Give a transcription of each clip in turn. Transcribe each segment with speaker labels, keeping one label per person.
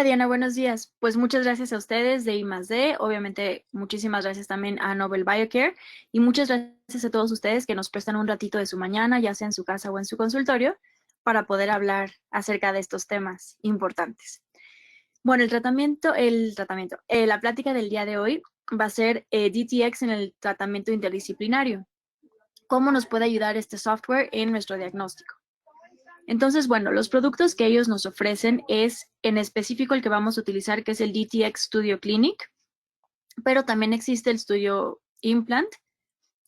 Speaker 1: Hola Diana, buenos días. Pues muchas gracias a ustedes de I+D, obviamente muchísimas gracias también a Nobel Biocare y muchas gracias a todos ustedes que nos prestan un ratito de su mañana, ya sea en su casa o en su consultorio, para poder hablar acerca de estos temas importantes. Bueno, la plática del día de hoy va a ser DTX en el tratamiento interdisciplinario. ¿Cómo nos puede ayudar este software en nuestro diagnóstico? Entonces, bueno, los productos que ellos nos ofrecen es en específico el que vamos a utilizar, que es el DTX Studio Clinic, pero también existe el Studio Implant,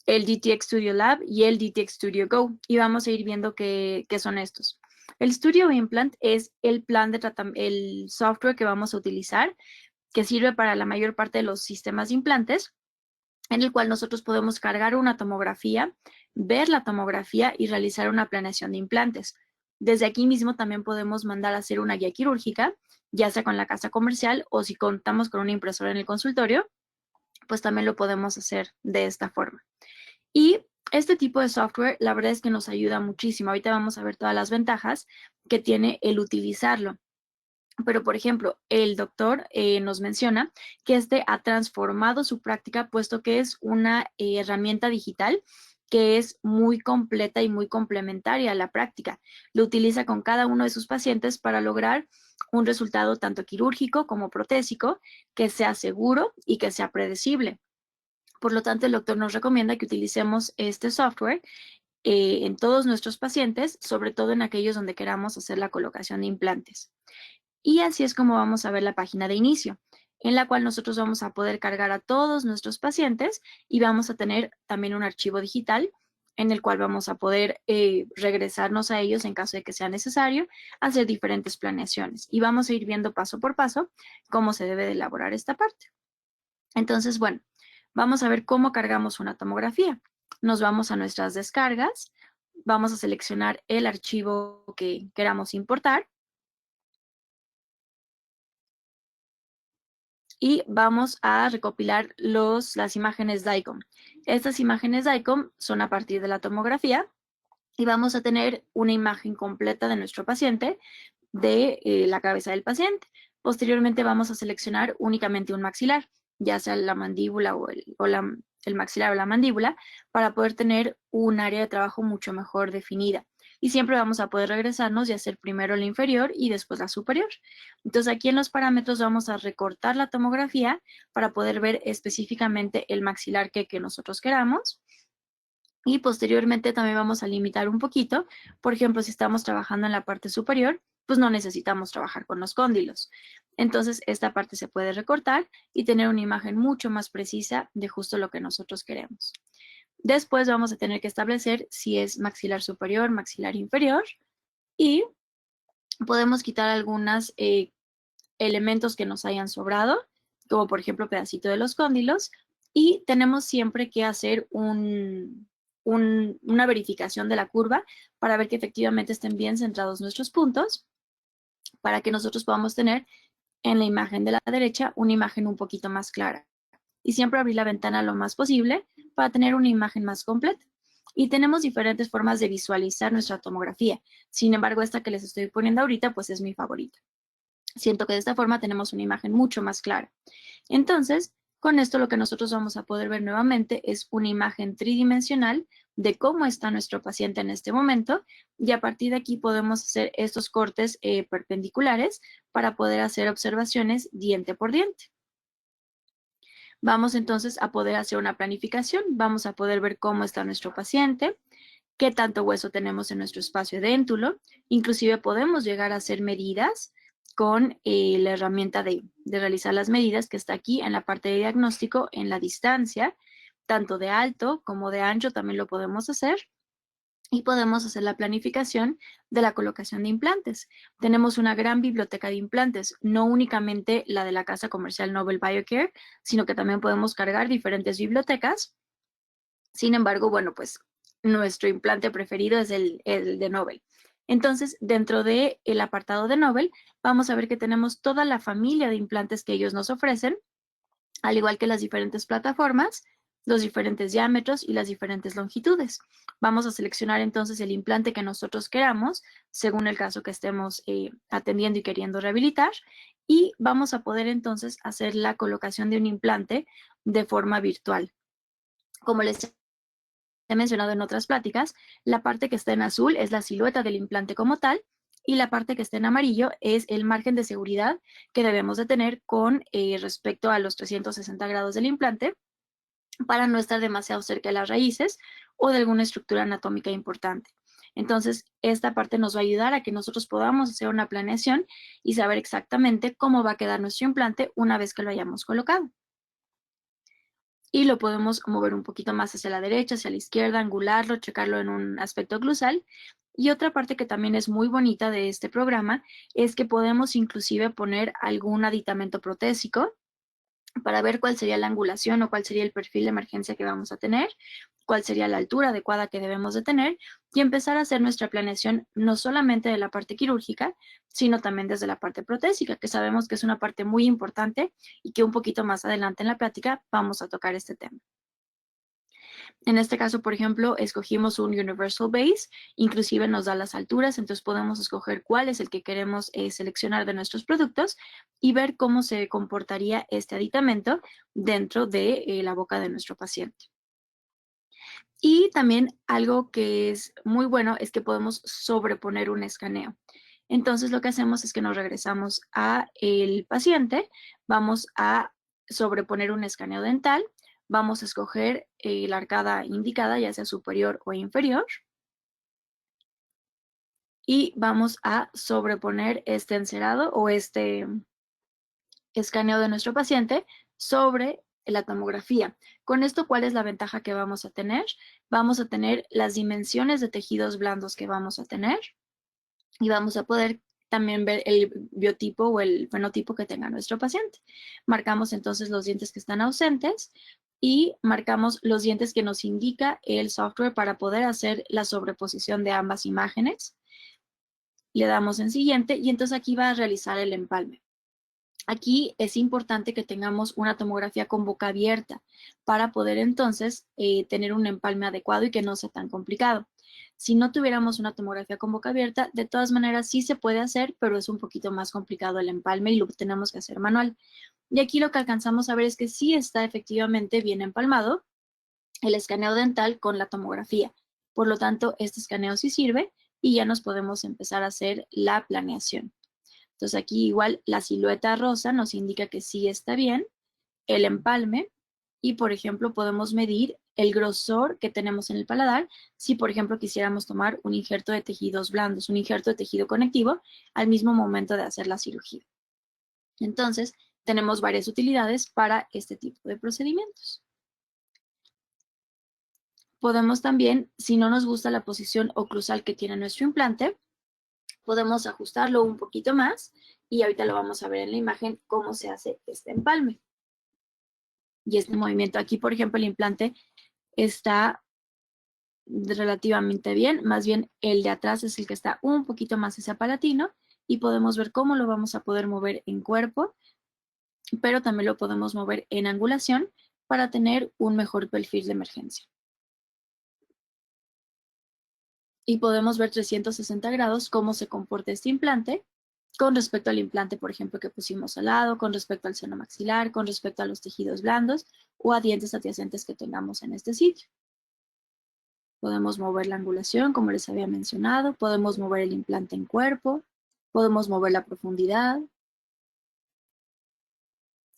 Speaker 1: el DTX Studio Lab y el DTX Studio Go, y vamos a ir viendo qué son estos. El Studio Implant es el software que vamos a utilizar, que sirve para la mayor parte de los sistemas de implantes, en el cual nosotros podemos cargar una tomografía, ver la tomografía y realizar una planeación de implantes. Desde aquí mismo también podemos mandar a hacer una guía quirúrgica, ya sea con la casa comercial o si contamos con una impresora en el consultorio, pues también lo podemos hacer de esta forma. Y este tipo de software, la verdad es que nos ayuda muchísimo. Ahorita vamos a ver todas las ventajas que tiene el utilizarlo. Pero, por ejemplo, el doctor nos menciona que este ha transformado su práctica, puesto que es una herramienta digital que es muy completa y muy complementaria a la práctica. Lo utiliza con cada uno de sus pacientes para lograr un resultado tanto quirúrgico como protésico que sea seguro y que sea predecible. Por lo tanto, el doctor nos recomienda que utilicemos este software en todos nuestros pacientes, sobre todo en aquellos donde queramos hacer la colocación de implantes. Y así es como vamos a ver la página de inicio, en la cual nosotros vamos a poder cargar a todos nuestros pacientes y vamos a tener también un archivo digital en el cual vamos a poder regresarnos a ellos en caso de que sea necesario, hacer diferentes planeaciones. Y vamos a ir viendo paso por paso cómo se debe de elaborar esta parte. Entonces, bueno, vamos a ver cómo cargamos una tomografía. Nos vamos a nuestras descargas, vamos a seleccionar el archivo que queramos importar y vamos a recopilar las imágenes DICOM. Estas imágenes DICOM son a partir de la tomografía y vamos a tener una imagen completa de nuestro paciente, de la cabeza del paciente. Posteriormente vamos a seleccionar únicamente un maxilar, ya sea la mandíbula el maxilar o la mandíbula, para poder tener un área de trabajo mucho mejor definida. Y siempre vamos a poder regresarnos y hacer primero la inferior y después la superior. Entonces aquí en los parámetros vamos a recortar la tomografía para poder ver específicamente el maxilar que nosotros queramos. Y posteriormente también vamos a limitar un poquito. Por ejemplo, si estamos trabajando en la parte superior, pues no necesitamos trabajar con los cóndilos. Entonces, esta parte se puede recortar y tener una imagen mucho más precisa de justo lo que nosotros queremos. Después vamos a tener que establecer si es maxilar superior, maxilar inferior y podemos quitar algunos elementos que nos hayan sobrado, como por ejemplo pedacito de los cóndilos, y tenemos siempre que hacer una verificación de la curva para ver que efectivamente estén bien centrados nuestros puntos, para que nosotros podamos tener en la imagen de la derecha una imagen un poquito más clara. Y siempre abrir la ventana lo más posible para tener una imagen más completa. Y tenemos diferentes formas de visualizar nuestra tomografía. Sin embargo, esta que les estoy poniendo ahorita, pues es mi favorita. Siento que de esta forma tenemos una imagen mucho más clara. Entonces, con esto lo que nosotros vamos a poder ver nuevamente es una imagen tridimensional de cómo está nuestro paciente en este momento y a partir de aquí podemos hacer estos cortes perpendiculares para poder hacer observaciones diente por diente. Vamos entonces a poder hacer una planificación, vamos a poder ver cómo está nuestro paciente, qué tanto hueso tenemos en nuestro espacio déntulo, inclusive podemos llegar a hacer medidas con la herramienta de realizar las medidas que está aquí en la parte de diagnóstico, en la distancia, tanto de alto como de ancho también lo podemos hacer. Y podemos hacer la planificación de la colocación de implantes. Tenemos una gran biblioteca de implantes, no únicamente la de la casa comercial Nobel Biocare, sino que también podemos cargar diferentes bibliotecas. Sin embargo, bueno, pues nuestro implante preferido es el de Nobel. Entonces, dentro del apartado de Nobel, vamos a ver que tenemos toda la familia de implantes que ellos nos ofrecen, al igual que las diferentes plataformas, los diferentes diámetros y las diferentes longitudes. Vamos a seleccionar entonces el implante que nosotros queramos, según el caso que estemos atendiendo y queriendo rehabilitar, y vamos a poder entonces hacer la colocación de un implante de forma virtual. Como les he mencionado en otras pláticas, la parte que está en azul es la silueta del implante como tal y la parte que está en amarillo es el margen de seguridad que debemos de tener con respecto a los 360 grados del implante para no estar demasiado cerca de las raíces o de alguna estructura anatómica importante. Entonces, esta parte nos va a ayudar a que nosotros podamos hacer una planeación y saber exactamente cómo va a quedar nuestro implante una vez que lo hayamos colocado. Y lo podemos mover un poquito más hacia la derecha, hacia la izquierda, angularlo, checarlo en un aspecto oclusal. Y otra parte que también es muy bonita de este programa es que podemos inclusive poner algún aditamento protésico para ver cuál sería la angulación o cuál sería el perfil de emergencia que vamos a tener, cuál sería la altura adecuada que debemos de tener y empezar a hacer nuestra planeación no solamente de la parte quirúrgica, sino también desde la parte protésica, que sabemos que es una parte muy importante y que un poquito más adelante en la plática vamos a tocar este tema. En este caso, por ejemplo, escogimos un Universal Base, inclusive nos da las alturas, entonces podemos escoger cuál es el que queremos seleccionar de nuestros productos y ver cómo se comportaría este aditamento dentro de la boca de nuestro paciente. Y también algo que es muy bueno es que podemos sobreponer un escaneo. Entonces lo que hacemos es que nos regresamos a el paciente, vamos a sobreponer un escaneo dental, vamos a escoger la arcada indicada, ya sea superior o inferior, y vamos a sobreponer este encerado o este escaneo de nuestro paciente sobre la tomografía. Con esto, ¿cuál es la ventaja que vamos a tener? Vamos a tener las dimensiones de tejidos blandos que vamos a tener y vamos a poder también ver el biotipo o el fenotipo que tenga nuestro paciente. Marcamos entonces los dientes que están ausentes y marcamos los dientes que nos indica el software para poder hacer la sobreposición de ambas imágenes. Le damos en siguiente y entonces aquí va a realizar el empalme. Aquí es importante que tengamos una tomografía con boca abierta para poder entonces tener un empalme adecuado y que no sea tan complicado. Si no tuviéramos una tomografía con boca abierta, de todas maneras sí se puede hacer, pero es un poquito más complicado el empalme y lo tenemos que hacer manual. Y aquí lo que alcanzamos a ver es que sí está efectivamente bien empalmado el escaneo dental con la tomografía. Por lo tanto, este escaneo sí sirve y ya nos podemos empezar a hacer la planeación. Entonces aquí igual la silueta rosa nos indica que sí está bien, el empalme y por ejemplo podemos medir el grosor que tenemos en el paladar si por ejemplo quisiéramos tomar un injerto de tejidos blandos, un injerto de tejido conectivo al mismo momento de hacer la cirugía. Entonces tenemos varias utilidades para este tipo de procedimientos. Podemos también, si no nos gusta la posición oclusal que tiene nuestro implante, podemos ajustarlo un poquito más y ahorita lo vamos a ver en la imagen cómo se hace este empalme. Y este movimiento aquí, por ejemplo, el implante está relativamente bien, más bien el de atrás es el que está un poquito más hacia palatino y podemos ver cómo lo vamos a poder mover en cuerpo, pero también lo podemos mover en angulación para tener un mejor perfil de emergencia. Y podemos ver 360 grados cómo se comporta este implante con respecto al implante, por ejemplo, que pusimos al lado, con respecto al seno maxilar, con respecto a los tejidos blandos o a dientes adyacentes que tengamos en este sitio. Podemos mover la angulación, como les había mencionado, podemos mover el implante en cuerpo, podemos mover la profundidad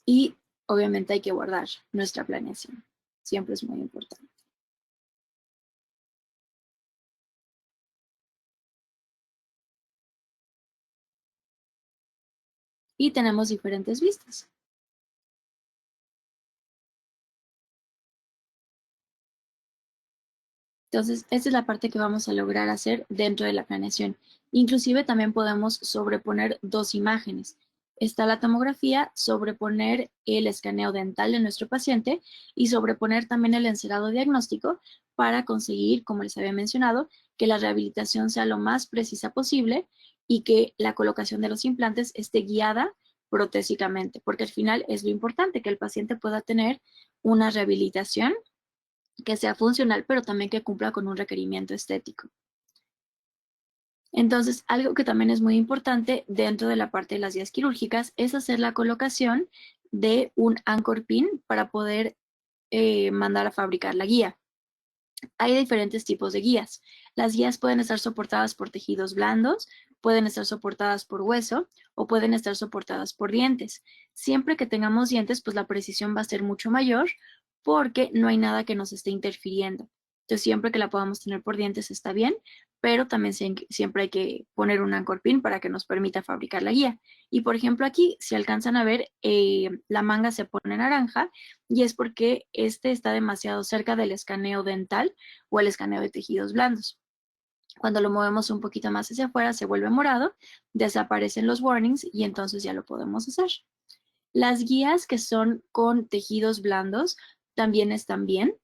Speaker 1: y obviamente hay que guardar nuestra planeación. Siempre es muy importante. Y tenemos diferentes vistas. Entonces, esta es la parte que vamos a lograr hacer dentro de la planeación. Inclusive también podemos sobreponer dos imágenes. Está la tomografía, sobreponer el escaneo dental de nuestro paciente y sobreponer también el encerado diagnóstico para conseguir, como les había mencionado, que la rehabilitación sea lo más precisa posible y que la colocación de los implantes esté guiada protésicamente, porque al final es lo importante, que el paciente pueda tener una rehabilitación que sea funcional, pero también que cumpla con un requerimiento estético. Entonces, algo que también es muy importante dentro de la parte de las guías quirúrgicas es hacer la colocación de un anchor pin para poder mandar a fabricar la guía. Hay diferentes tipos de guías. Las guías pueden estar soportadas por tejidos blandos, pueden estar soportadas por hueso o pueden estar soportadas por dientes. Siempre que tengamos dientes, pues la precisión va a ser mucho mayor porque no hay nada que nos esté interfiriendo. Entonces, siempre que la podamos tener por dientes está bien, pero también siempre hay que poner un anchor pin para que nos permita fabricar la guía. Y por ejemplo aquí, si alcanzan a ver, la manga se pone naranja y es porque este está demasiado cerca del escaneo dental o el escaneo de tejidos blandos. Cuando lo movemos un poquito más hacia afuera se vuelve morado, desaparecen los warnings y entonces ya lo podemos hacer. Las guías que son con tejidos blandos también están bien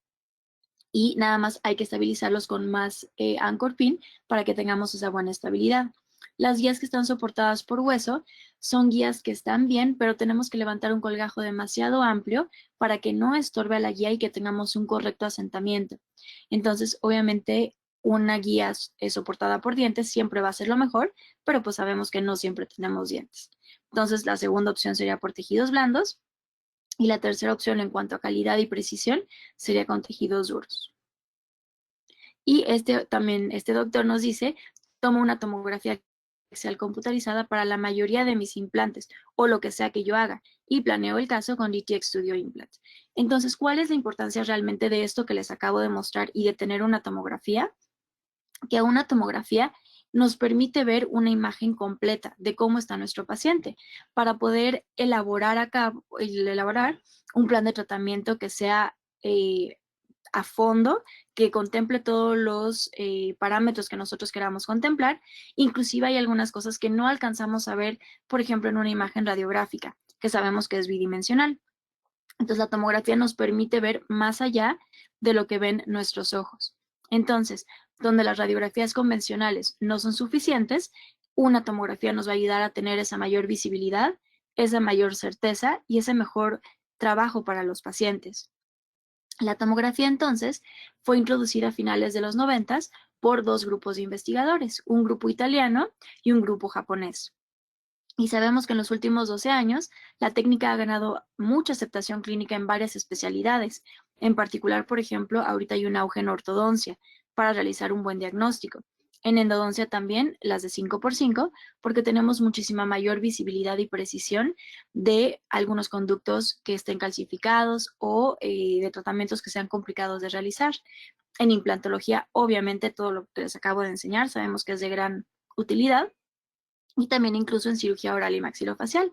Speaker 1: y nada más hay que estabilizarlos con más anchor pin para que tengamos esa buena estabilidad. Las guías que están soportadas por hueso son guías que están bien, pero tenemos que levantar un colgajo demasiado amplio para que no estorbe a la guía y que tengamos un correcto asentamiento. Entonces, obviamente, una guía soportada por dientes siempre va a ser lo mejor, pero pues sabemos que no siempre tenemos dientes. Entonces, la segunda opción sería por tejidos blandos y la tercera opción en cuanto a calidad y precisión sería con tejidos duros. Y este doctor nos dice, tomo una tomografía axial computarizada para la mayoría de mis implantes o lo que sea que yo haga y planeo el caso con DTX Studio Implant. Entonces, ¿cuál es la importancia realmente de esto que les acabo de mostrar y de tener una tomografía? Que una tomografía nos permite ver una imagen completa de cómo está nuestro paciente para poder elaborar un plan de tratamiento que sea a fondo, que contemple todos los parámetros que nosotros queramos contemplar. Inclusive hay algunas cosas que no alcanzamos a ver, por ejemplo, en una imagen radiográfica, que sabemos que es bidimensional. Entonces, la tomografía nos permite ver más allá de lo que ven nuestros ojos. Entonces, donde las radiografías convencionales no son suficientes, una tomografía nos va a ayudar a tener esa mayor visibilidad, esa mayor certeza y ese mejor trabajo para los pacientes. La tomografía entonces fue introducida a finales de los 90 por dos grupos de investigadores, un grupo italiano y un grupo japonés. Y sabemos que en los últimos 12 años la técnica ha ganado mucha aceptación clínica en varias especialidades. En particular, por ejemplo, ahorita hay un auge en ortodoncia para realizar un buen diagnóstico. En endodoncia también, las de 5x5, porque tenemos muchísima mayor visibilidad y precisión de algunos conductos que estén calcificados o de tratamientos que sean complicados de realizar. En implantología, obviamente, todo lo que les acabo de enseñar sabemos que es de gran utilidad y también incluso en cirugía oral y maxilofacial.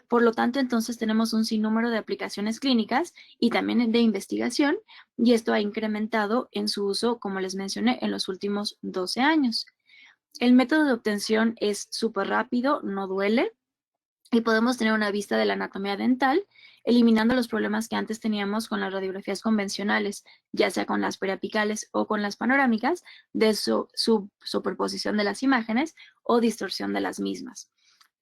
Speaker 1: Por lo tanto, entonces tenemos un sinnúmero de aplicaciones clínicas y también de investigación, y esto ha incrementado en su uso, como les mencioné, en los últimos 12 años. El método de obtención es súper rápido, no duele, y podemos tener una vista de la anatomía dental, eliminando los problemas que antes teníamos con las radiografías convencionales, ya sea con las periapicales o con las panorámicas, de su superposición de las imágenes o distorsión de las mismas.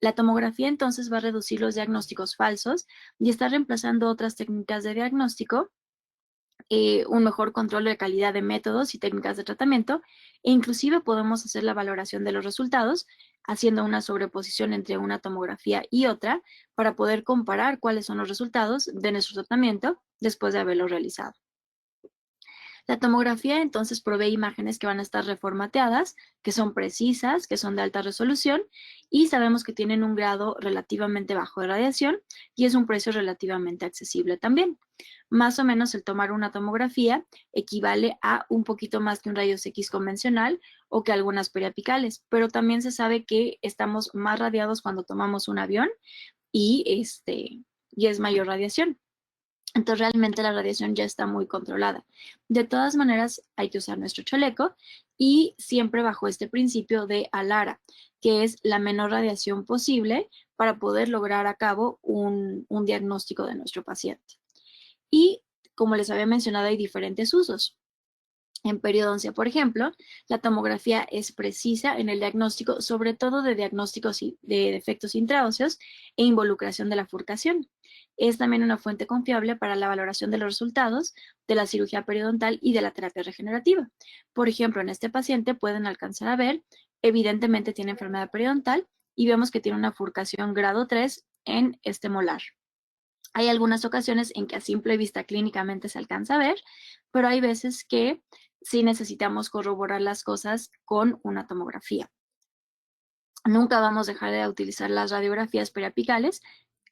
Speaker 1: La tomografía entonces va a reducir los diagnósticos falsos y está reemplazando otras técnicas de diagnóstico, un mejor control de calidad de métodos y técnicas de tratamiento, e inclusive podemos hacer la valoración de los resultados haciendo una sobreposición entre una tomografía y otra para poder comparar cuáles son los resultados de nuestro tratamiento después de haberlo realizado. La tomografía entonces provee imágenes que van a estar reformateadas, que son precisas, que son de alta resolución y sabemos que tienen un grado relativamente bajo de radiación y es un precio relativamente accesible también. Más o menos el tomar una tomografía equivale a un poquito más que un rayos X convencional o que algunas periapicales, pero también se sabe que estamos más radiados cuando tomamos un avión y, y es mayor radiación. Entonces realmente la radiación ya está muy controlada. De todas maneras hay que usar nuestro chaleco y siempre bajo este principio de ALARA, que es la menor radiación posible para poder lograr a cabo un diagnóstico de nuestro paciente. Y como les había mencionado, hay diferentes usos. En periodoncia, por ejemplo, la tomografía es precisa en el diagnóstico, sobre todo de diagnósticos de defectos intraóseos e involucración de la furcación. Es también una fuente confiable para la valoración de los resultados de la cirugía periodontal y de la terapia regenerativa. Por ejemplo, en este paciente pueden alcanzar a ver evidentemente tiene enfermedad periodontal y vemos que tiene una furcación grado 3 en este molar. Hay algunas ocasiones en que a simple vista clínicamente se alcanza a ver, pero hay veces que sí necesitamos corroborar las cosas con una tomografía. Nunca vamos a dejar de utilizar las radiografías periapicales.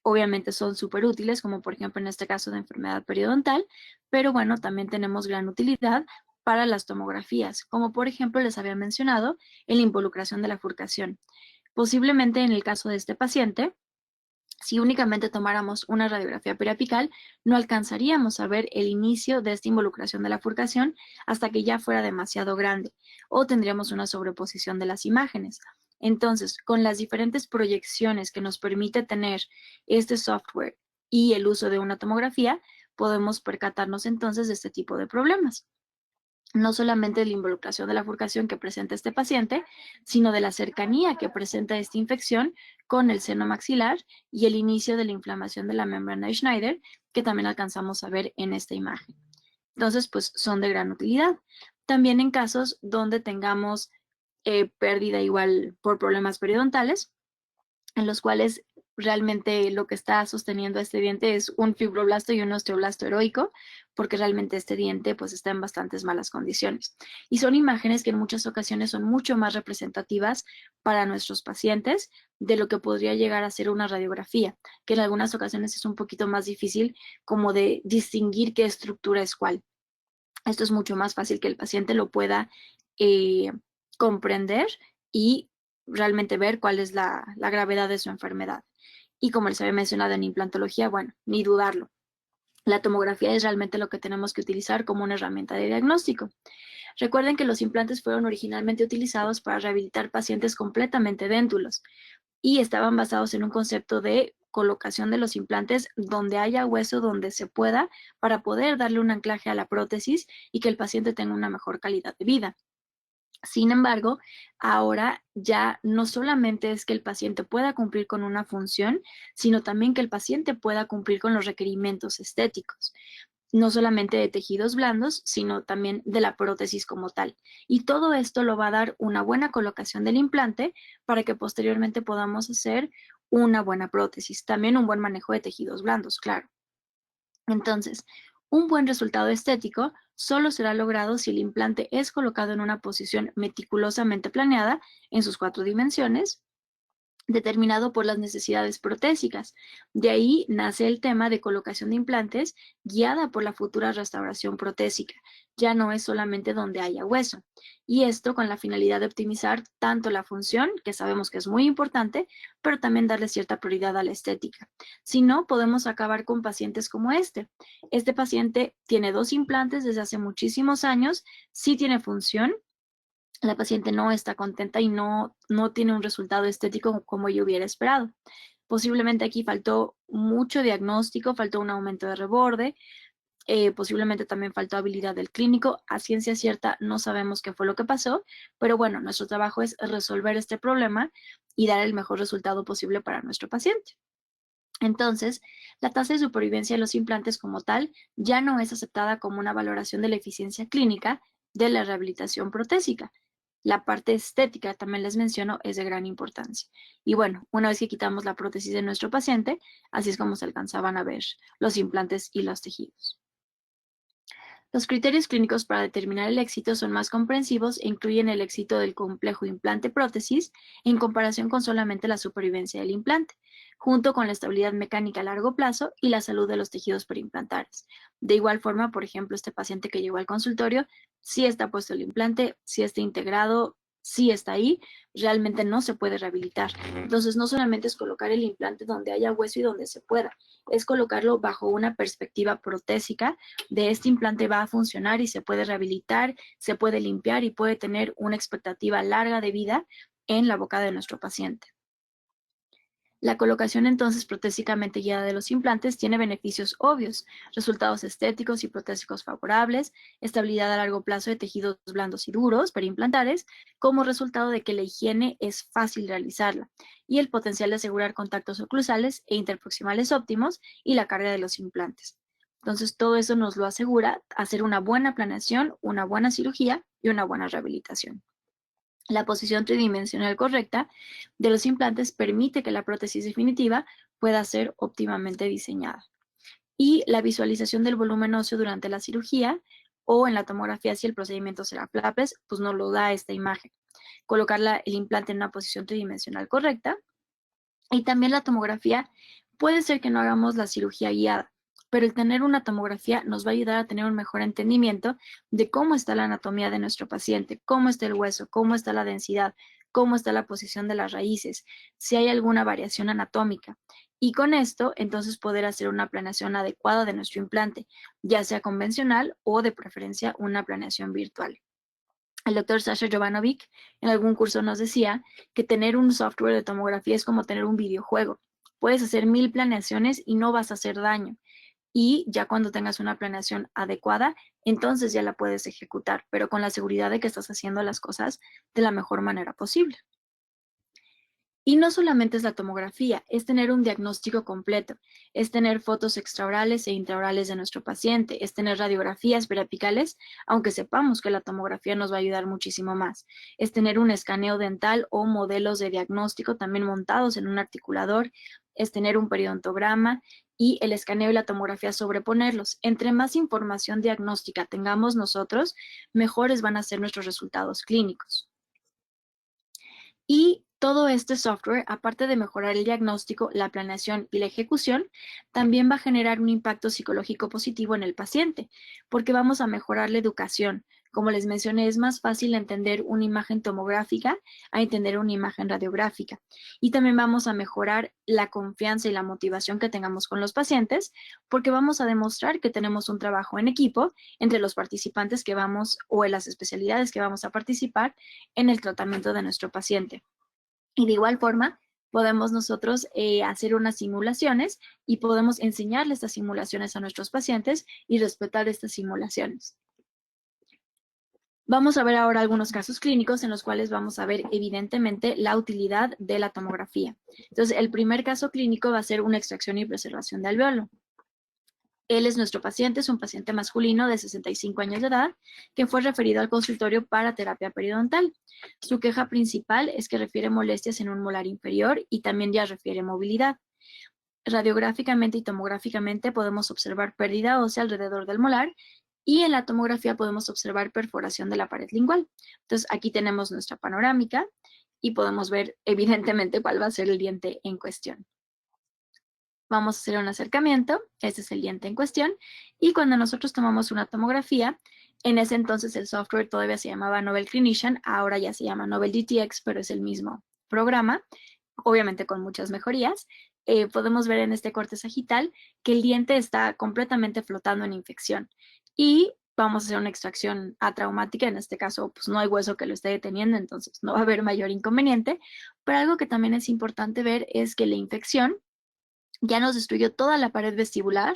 Speaker 1: Obviamente son súper útiles, como por ejemplo en este caso de enfermedad periodontal, pero bueno, también tenemos gran utilidad para las tomografías, como por ejemplo les había mencionado en la involucración de la furcación. Posiblemente en el caso de este paciente, si únicamente tomáramos una radiografía periapical, no alcanzaríamos a ver el inicio de esta involucración de la furcación hasta que ya fuera demasiado grande, o tendríamos una sobreposición de las imágenes. Entonces, con las diferentes proyecciones que nos permite tener este software y el uso de una tomografía, podemos percatarnos entonces de este tipo de problemas. No solamente de la involucración de la furcación que presenta este paciente, sino de la cercanía que presenta esta infección con el seno maxilar y el inicio de la inflamación de la membrana de Schneider, que también alcanzamos a ver en esta imagen. Entonces, pues son de gran utilidad. También en casos donde tengamos pérdida igual por problemas periodontales, en los cuales realmente lo que está sosteniendo a este diente es un fibroblasto y un osteoblasto heroico, porque realmente este diente pues está en bastantes malas condiciones. Y son imágenes que en muchas ocasiones son mucho más representativas para nuestros pacientes de lo que podría llegar a ser una radiografía, que en algunas ocasiones es un poquito más difícil como de distinguir qué estructura es cuál. Esto es mucho más fácil que el paciente lo pueda eh, comprender y realmente ver cuál es la gravedad de su enfermedad. Y como les había mencionado en implantología, bueno, ni dudarlo. La tomografía es realmente lo que tenemos que utilizar como una herramienta de diagnóstico. Recuerden que los implantes fueron originalmente utilizados para rehabilitar pacientes completamente déntulos y estaban basados en un concepto de colocación de los implantes donde haya hueso, donde se pueda, para poder darle un anclaje a la prótesis y que el paciente tenga una mejor calidad de vida. Sin embargo, ahora ya no solamente es que el paciente pueda cumplir con una función, sino también que el paciente pueda cumplir con los requerimientos estéticos, no solamente de tejidos blandos, sino también de la prótesis como tal. Y todo esto lo va a dar una buena colocación del implante para que posteriormente podamos hacer una buena prótesis. También un buen manejo de tejidos blandos, claro. Entonces, un buen resultado estético solo será logrado si el implante es colocado en una posición meticulosamente planeada en sus 4 dimensiones, determinado por las necesidades protésicas. De ahí nace el tema de colocación de implantes guiada por la futura restauración protésica. Ya no es solamente donde haya hueso. Y esto con la finalidad de optimizar tanto la función, que sabemos que es muy importante, pero también darle cierta prioridad a la estética. Si no, podemos acabar con pacientes como este. Este paciente tiene 2 implantes desde hace muchísimos años, sí tiene función, la paciente no está contenta y no tiene un resultado estético como yo hubiera esperado. Posiblemente aquí faltó mucho diagnóstico, faltó un aumento de reborde, posiblemente también faltó habilidad del clínico. A ciencia cierta no sabemos qué fue lo que pasó, pero bueno, nuestro trabajo es resolver este problema y dar el mejor resultado posible para nuestro paciente. Entonces, la tasa de supervivencia de los implantes como tal ya no es aceptada como una valoración de la eficiencia clínica de la rehabilitación protésica. La parte estética, también les menciono, es de gran importancia. Y bueno, una vez que quitamos la prótesis de nuestro paciente, así es como se alcanzaban a ver los implantes y los tejidos. Los criterios clínicos para determinar el éxito son más comprensivos e incluyen el éxito del complejo implante-prótesis en comparación con solamente la supervivencia del implante, junto con la estabilidad mecánica a largo plazo y la salud de los tejidos perimplantares. De igual forma, por ejemplo, este paciente que llegó al consultorio, sí está puesto el implante, sí está integrado, sí está ahí, realmente no se puede rehabilitar. Entonces, no solamente es colocar el implante donde haya hueso y donde se pueda, es colocarlo bajo una perspectiva protésica de este implante va a funcionar y se puede rehabilitar, se puede limpiar y puede tener una expectativa larga de vida en la boca de nuestro paciente. La colocación entonces protésicamente guiada de los implantes tiene beneficios obvios, resultados estéticos y protésicos favorables, estabilidad a largo plazo de tejidos blandos y duros perimplantares, como resultado de que la higiene es fácil realizarla, y el potencial de asegurar contactos oclusales e interproximales óptimos y la carga de los implantes. Entonces, todo eso nos lo asegura hacer una buena planeación, una buena cirugía y una buena rehabilitación. La posición tridimensional correcta de los implantes permite que la prótesis definitiva pueda ser óptimamente diseñada. Y la visualización del volumen óseo durante la cirugía o en la tomografía si el procedimiento será flapless, pues nos lo da esta imagen. Colocar el implante en una posición tridimensional correcta. Y también la tomografía, puede ser que no hagamos la cirugía guiada, pero el tener una tomografía nos va a ayudar a tener un mejor entendimiento de cómo está la anatomía de nuestro paciente, cómo está el hueso, cómo está la densidad, cómo está la posición de las raíces, si hay alguna variación anatómica. Y con esto, entonces poder hacer una planeación adecuada de nuestro implante, ya sea convencional o de preferencia una planeación virtual. El doctor Sasha Jovanovic en algún curso nos decía que tener un software de tomografía es como tener un videojuego. Puedes hacer 1000 planeaciones y no vas a hacer daño. Y ya cuando tengas una planeación adecuada, entonces ya la puedes ejecutar, pero con la seguridad de que estás haciendo las cosas de la mejor manera posible. Y no solamente es la tomografía, es tener un diagnóstico completo, es tener fotos extraorales e intraorales de nuestro paciente, es tener radiografías periapicales, aunque sepamos que la tomografía nos va a ayudar muchísimo más, es tener un escaneo dental o modelos de diagnóstico también montados en un articulador, es tener un periodontograma y el escaneo y la tomografía sobreponerlos. Entre más información diagnóstica tengamos nosotros, mejores van a ser nuestros resultados clínicos. Y todo este software, aparte de mejorar el diagnóstico, la planeación y la ejecución, también va a generar un impacto psicológico positivo en el paciente, porque vamos a mejorar la educación. Como les mencioné, es más fácil entender una imagen tomográfica a entender una imagen radiográfica. Y también vamos a mejorar la confianza y la motivación que tengamos con los pacientes, porque vamos a demostrar que tenemos un trabajo en equipo entre los participantes que vamos o en las especialidades que vamos a participar en el tratamiento de nuestro paciente. Y de igual forma, podemos nosotros hacer unas simulaciones y podemos enseñarle estas simulaciones a nuestros pacientes y respetar estas simulaciones. Vamos a ver ahora algunos casos clínicos en los cuales vamos a ver evidentemente la utilidad de la tomografía. Entonces, el primer caso clínico va a ser una extracción y preservación de alveolo. Él es nuestro paciente, es un paciente masculino de 65 años de edad que fue referido al consultorio para terapia periodontal. Su queja principal es que refiere molestias en un molar inferior y también ya refiere movilidad. Radiográficamente y tomográficamente podemos observar pérdida ósea alrededor del molar y en la tomografía podemos observar perforación de la pared lingual. Entonces aquí tenemos nuestra panorámica y podemos ver evidentemente cuál va a ser el diente en cuestión. Vamos a hacer un acercamiento, este es el diente en cuestión, y cuando nosotros tomamos una tomografía, en ese entonces el software todavía se llamaba Nobel Clinician, ahora ya se llama Nobel DTX, pero es el mismo programa, obviamente con muchas mejorías. Podemos ver en este corte sagital que el diente está completamente flotando en infección y vamos a hacer una extracción atraumática, en este caso pues no hay hueso que lo esté deteniendo, entonces no va a haber mayor inconveniente, pero algo que también es importante ver es que la infección ya nos destruyó toda la pared vestibular,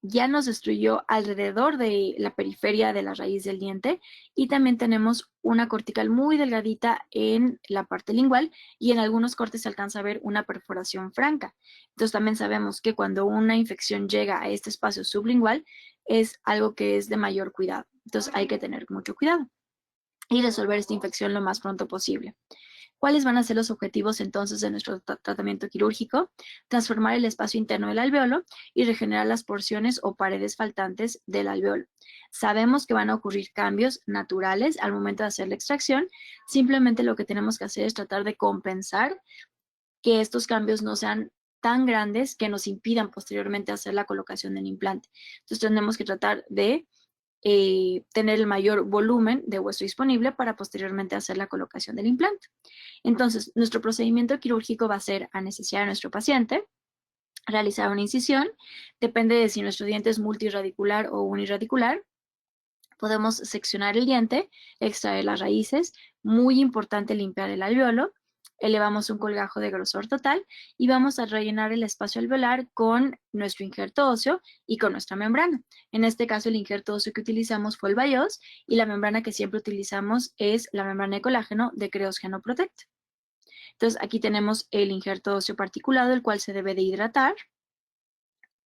Speaker 1: ya nos destruyó alrededor de la periferia de la raíz del diente y también tenemos una cortical muy delgadita en la parte lingual y en algunos cortes se alcanza a ver una perforación franca. Entonces también sabemos que cuando una infección llega a este espacio sublingual es algo que es de mayor cuidado. Entonces hay que tener mucho cuidado y resolver esta infección lo más pronto posible. ¿Cuáles van a ser los objetivos entonces de nuestro tratamiento quirúrgico? Transformar el espacio interno del alveolo y regenerar las porciones o paredes faltantes del alveolo. Sabemos que van a ocurrir cambios naturales al momento de hacer la extracción. Simplemente lo que tenemos que hacer es tratar de compensar que estos cambios no sean tan grandes que nos impidan posteriormente hacer la colocación del implante. Entonces tenemos que tratar de tener el mayor volumen de hueso disponible para posteriormente hacer la colocación del implante. Entonces, nuestro procedimiento quirúrgico va a ser a necesidad de nuestro paciente, realizar una incisión, depende de si nuestro diente es multiradicular o uniradicular, podemos seccionar el diente, extraer las raíces, muy importante limpiar el alveolo, elevamos un colgajo de grosor total y vamos a rellenar el espacio alveolar con nuestro injerto óseo y con nuestra membrana. En este caso el injerto óseo que utilizamos fue el Bios y la membrana que siempre utilizamos es la membrana de colágeno de Creos Genoprotect. Entonces aquí tenemos el injerto óseo particulado, el cual se debe de hidratar.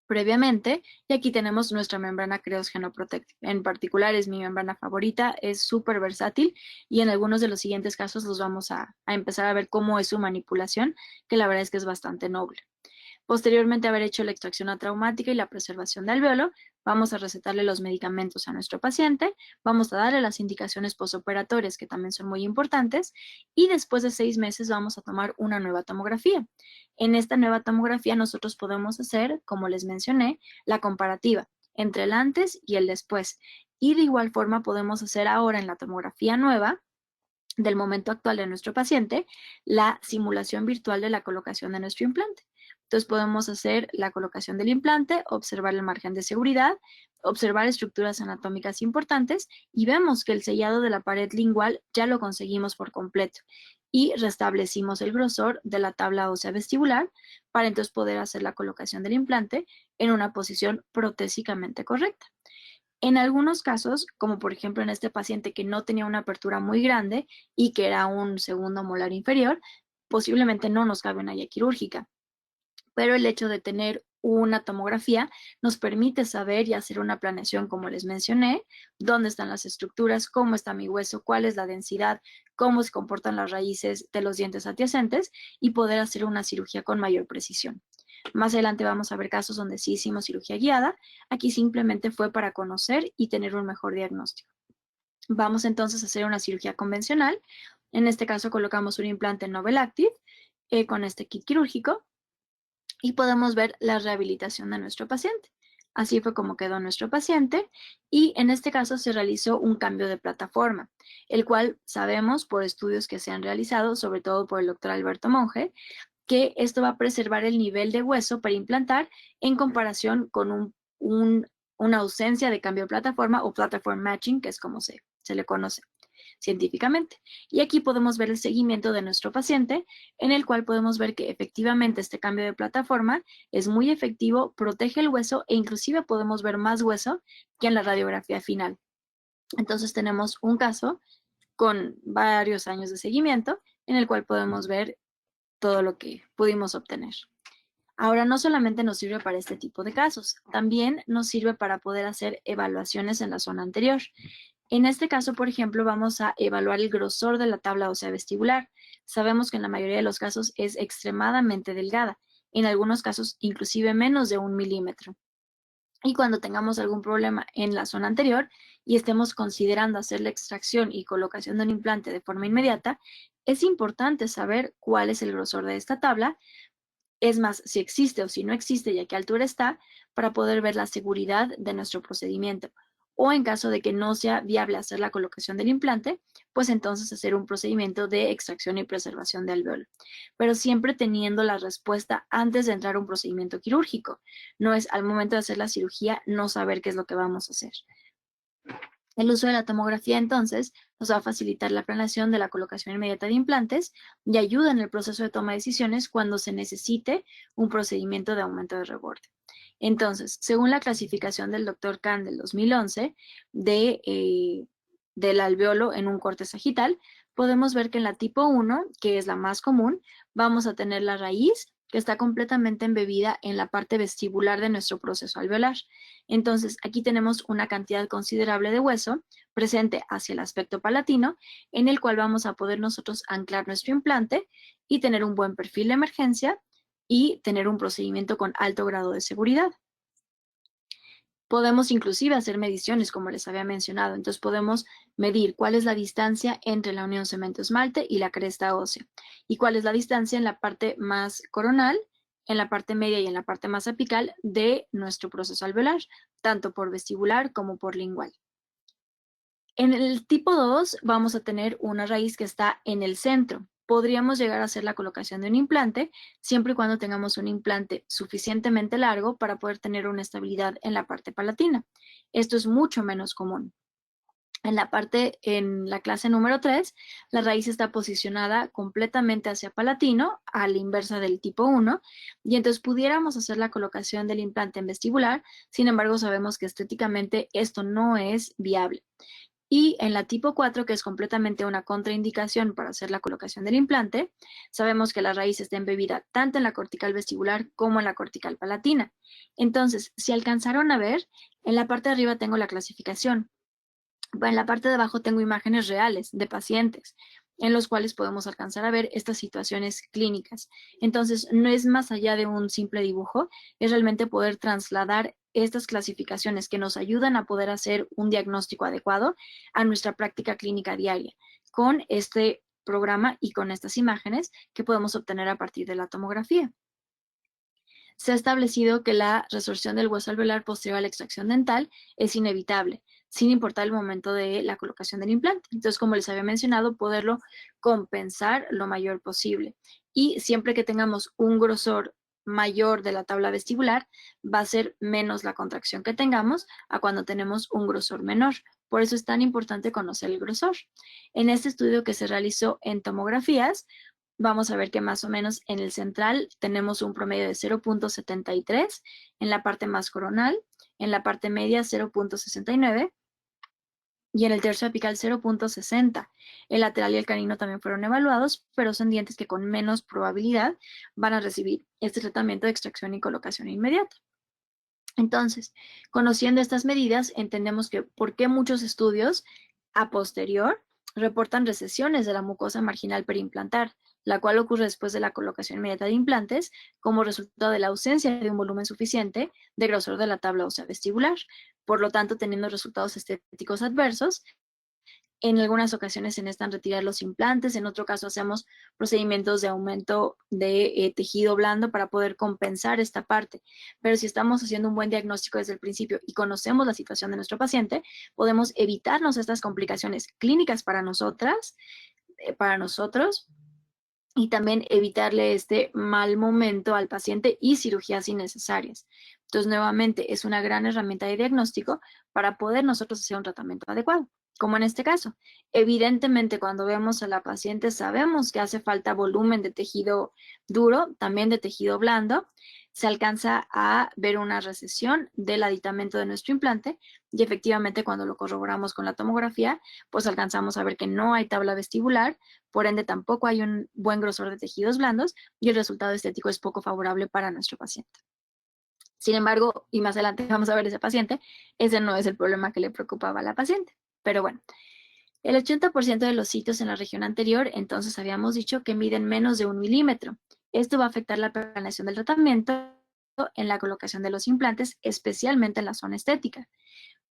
Speaker 1: previamente, y aquí tenemos nuestra membrana Creos Genoprotect. En particular es mi membrana favorita, es súper versátil y en algunos de los siguientes casos los vamos a empezar a ver cómo es su manipulación, que la verdad es que es bastante noble. Posteriormente a haber hecho la extracción atraumática y la preservación de alveolo, vamos a recetarle los medicamentos a nuestro paciente, vamos a darle las indicaciones posoperatorias que también son muy importantes y después de 6 meses vamos a tomar una nueva tomografía. En esta nueva tomografía nosotros podemos hacer, como les mencioné, la comparativa entre el antes y el después. Y de igual forma podemos hacer ahora en la tomografía nueva del momento actual de nuestro paciente, la simulación virtual de la colocación de nuestro implante. Entonces podemos hacer la colocación del implante, observar el margen de seguridad, observar estructuras anatómicas importantes y vemos que el sellado de la pared lingual ya lo conseguimos por completo y restablecimos el grosor de la tabla ósea vestibular para entonces poder hacer la colocación del implante en una posición protésicamente correcta. En algunos casos, como por ejemplo en este paciente que no tenía una apertura muy grande y que era un segundo molar inferior, posiblemente no nos cabe una guía quirúrgica, pero el hecho de tener una tomografía nos permite saber y hacer una planeación, como les mencioné, dónde están las estructuras, cómo está mi hueso, cuál es la densidad, cómo se comportan las raíces de los dientes adyacentes y poder hacer una cirugía con mayor precisión. Más adelante vamos a ver casos donde sí hicimos cirugía guiada. Aquí simplemente fue para conocer y tener un mejor diagnóstico. Vamos entonces a hacer una cirugía convencional. En este caso colocamos un implante Novel Active con este kit quirúrgico y podemos ver la rehabilitación de nuestro paciente. Así fue como quedó nuestro paciente y en este caso se realizó un cambio de plataforma, el cual sabemos por estudios que se han realizado, sobre todo por el doctor Alberto Monge, que esto va a preservar el nivel de hueso para implantar en comparación con una ausencia de cambio de plataforma o platform matching, que es como se le conoce científicamente. Y aquí podemos ver el seguimiento de nuestro paciente, en el cual podemos ver que efectivamente este cambio de plataforma es muy efectivo, protege el hueso e inclusive podemos ver más hueso que en la radiografía final. Entonces tenemos un caso con varios años de seguimiento en el cual podemos ver todo lo que pudimos obtener. Ahora, no solamente nos sirve para este tipo de casos, también nos sirve para poder hacer evaluaciones en la zona anterior. En este caso, por ejemplo, vamos a evaluar el grosor de la tabla ósea vestibular. Sabemos que en la mayoría de los casos es extremadamente delgada, en algunos casos inclusive menos de 1 milímetro. Y cuando tengamos algún problema en la zona anterior y estemos considerando hacer la extracción y colocación de un implante de forma inmediata, es importante saber cuál es el grosor de esta tabla, es más, si existe o si no existe y a qué altura está, para poder ver la seguridad de nuestro procedimiento. O en caso de que no sea viable hacer la colocación del implante, pues entonces hacer un procedimiento de extracción y preservación de alveolo. Pero siempre teniendo la respuesta antes de entrar a un procedimiento quirúrgico. No es al momento de hacer la cirugía no saber qué es lo que vamos a hacer. El uso de la tomografía, entonces, nos va a facilitar la planeación de la colocación inmediata de implantes y ayuda en el proceso de toma de decisiones cuando se necesite un procedimiento de aumento de reborde. Entonces, según la clasificación del Dr. Kahn del 2011 del alveolo en un corte sagital, podemos ver que en la tipo 1, que es la más común, vamos a tener la raíz que está completamente embebida en la parte vestibular de nuestro proceso alveolar. Entonces, aquí tenemos una cantidad considerable de hueso presente hacia el aspecto palatino, en el cual vamos a poder nosotros anclar nuestro implante y tener un buen perfil de emergencia y tener un procedimiento con alto grado de seguridad. Podemos inclusive hacer mediciones, como les había mencionado. Entonces podemos medir cuál es la distancia entre la unión cemento-esmalte y la cresta ósea y cuál es la distancia en la parte más coronal, en la parte media y en la parte más apical de nuestro proceso alveolar, tanto por vestibular como por lingual. En el tipo 2 vamos a tener una raíz que está en el centro. Podríamos llegar a hacer la colocación de un implante siempre y cuando tengamos un implante suficientemente largo para poder tener una estabilidad en la parte palatina. Esto es mucho menos común. En la clase número 3, la raíz está posicionada completamente hacia palatino, a la inversa del tipo 1, y entonces pudiéramos hacer la colocación del implante en vestibular, sin embargo sabemos que estéticamente esto no es viable. Y en la tipo 4, que es completamente una contraindicación para hacer la colocación del implante, sabemos que la raíz está embebida tanto en la cortical vestibular como en la cortical palatina. Entonces, si alcanzaron a ver, en la parte de arriba tengo la clasificación. En la parte de abajo tengo imágenes reales de pacientes en los cuales podemos alcanzar a ver estas situaciones clínicas. Entonces, no es más allá de un simple dibujo, es realmente poder trasladar estas clasificaciones que nos ayudan a poder hacer un diagnóstico adecuado a nuestra práctica clínica diaria con este programa y con estas imágenes que podemos obtener a partir de la tomografía. Se ha establecido que la resorción del hueso alveolar posterior a la extracción dental es inevitable, sin importar el momento de la colocación del implante. Entonces, como les había mencionado, poderlo compensar lo mayor posible. Y siempre que tengamos un grosor mayor de la tabla vestibular, va a ser menos la contracción que tengamos a cuando tenemos un grosor menor. Por eso es tan importante conocer el grosor. En este estudio que se realizó en tomografías, vamos a ver que más o menos en el central tenemos un promedio de 0.73, en la parte más coronal, en la parte media 0.69 y en el tercio apical 0.60. El lateral y el canino también fueron evaluados, pero son dientes que con menos probabilidad van a recibir este tratamiento de extracción y colocación inmediata. Entonces, conociendo estas medidas, entendemos que por qué muchos estudios a posterior reportan recesiones de la mucosa marginal periimplantar, la cual ocurre después de la colocación inmediata de implantes como resultado de la ausencia de un volumen suficiente de grosor de la tabla ósea vestibular. Por lo tanto, teniendo resultados estéticos adversos, en algunas ocasiones se necesitan retirar los implantes, en otro caso hacemos procedimientos de aumento de tejido blando para poder compensar esta parte. Pero si estamos haciendo un buen diagnóstico desde el principio y conocemos la situación de nuestro paciente, podemos evitarnos estas complicaciones clínicas para nosotras, para nosotros, y también evitarle este mal momento al paciente y cirugías innecesarias. Entonces, nuevamente, es una gran herramienta de diagnóstico para poder nosotros hacer un tratamiento adecuado, como en este caso. Evidentemente, cuando vemos a la paciente, sabemos que hace falta volumen de tejido duro, también de tejido blando. Se alcanza a ver una recesión del aditamento de nuestro implante y efectivamente cuando lo corroboramos con la tomografía, pues alcanzamos a ver que no hay tabla vestibular, por ende tampoco hay un buen grosor de tejidos blandos y el resultado estético es poco favorable para nuestro paciente. Sin embargo, y más adelante vamos a ver ese paciente, ese no es el problema que le preocupaba a la paciente. Pero bueno, el 80% de los sitios en la región anterior, entonces habíamos dicho que miden menos de 1 milímetro. Esto va a afectar la planeación del tratamiento en la colocación de los implantes, especialmente en la zona estética,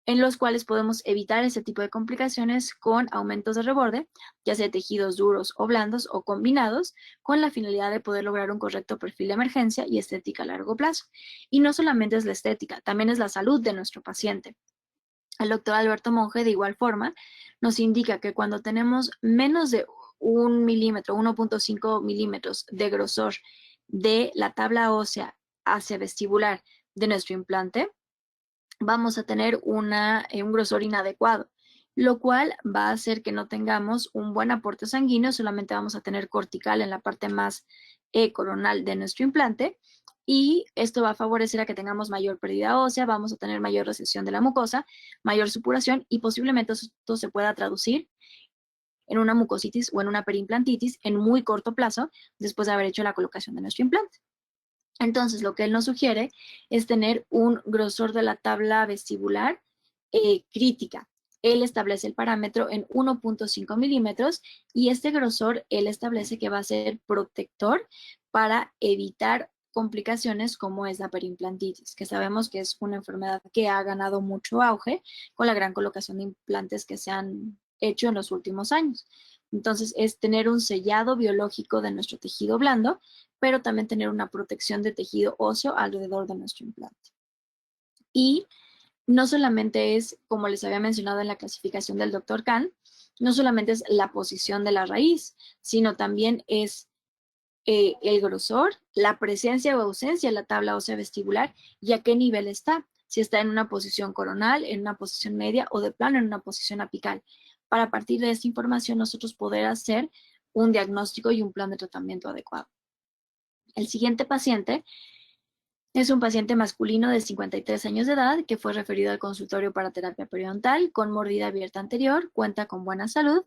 Speaker 1: en los cuales podemos evitar ese tipo de complicaciones con aumentos de reborde, ya sea tejidos duros o blandos o combinados, con la finalidad de poder lograr un correcto perfil de emergencia y estética a largo plazo. Y no solamente es la estética, también es la salud de nuestro paciente. El doctor Alberto Monge, de igual forma, nos indica que cuando tenemos menos de 1 milímetro, 1.5 milímetros de grosor de la tabla ósea hacia vestibular de nuestro implante, vamos a tener un grosor inadecuado, lo cual va a hacer que no tengamos un buen aporte sanguíneo, solamente vamos a tener cortical en la parte más coronal de nuestro implante y esto va a favorecer a que tengamos mayor pérdida ósea, vamos a tener mayor recesión de la mucosa, mayor supuración y posiblemente esto se pueda traducir en una mucositis o en una periimplantitis en muy corto plazo después de haber hecho la colocación de nuestro implante. Entonces, lo que él nos sugiere es tener un grosor de la tabla vestibular crítica. Él establece el parámetro en 1.5 milímetros y este grosor él establece que va a ser protector para evitar complicaciones como es la periimplantitis, que sabemos que es una enfermedad que ha ganado mucho auge con la gran colocación de implantes que se han hecho en los últimos años. Entonces, es tener un sellado biológico de nuestro tejido blando, pero también tener una protección de tejido óseo alrededor de nuestro implante. Y no solamente es, como les había mencionado en la clasificación del Dr. Kahn, no solamente es la posición de la raíz, sino también es el grosor, la presencia o ausencia de la tabla ósea vestibular y a qué nivel está, si está en una posición coronal, en una posición media o de plano en una posición apical. Para a partir de esta información nosotros poder hacer un diagnóstico y un plan de tratamiento adecuado. El siguiente paciente Es un paciente masculino de 53 años de edad que fue referido al consultorio para terapia periodontal con mordida abierta anterior, cuenta con buena salud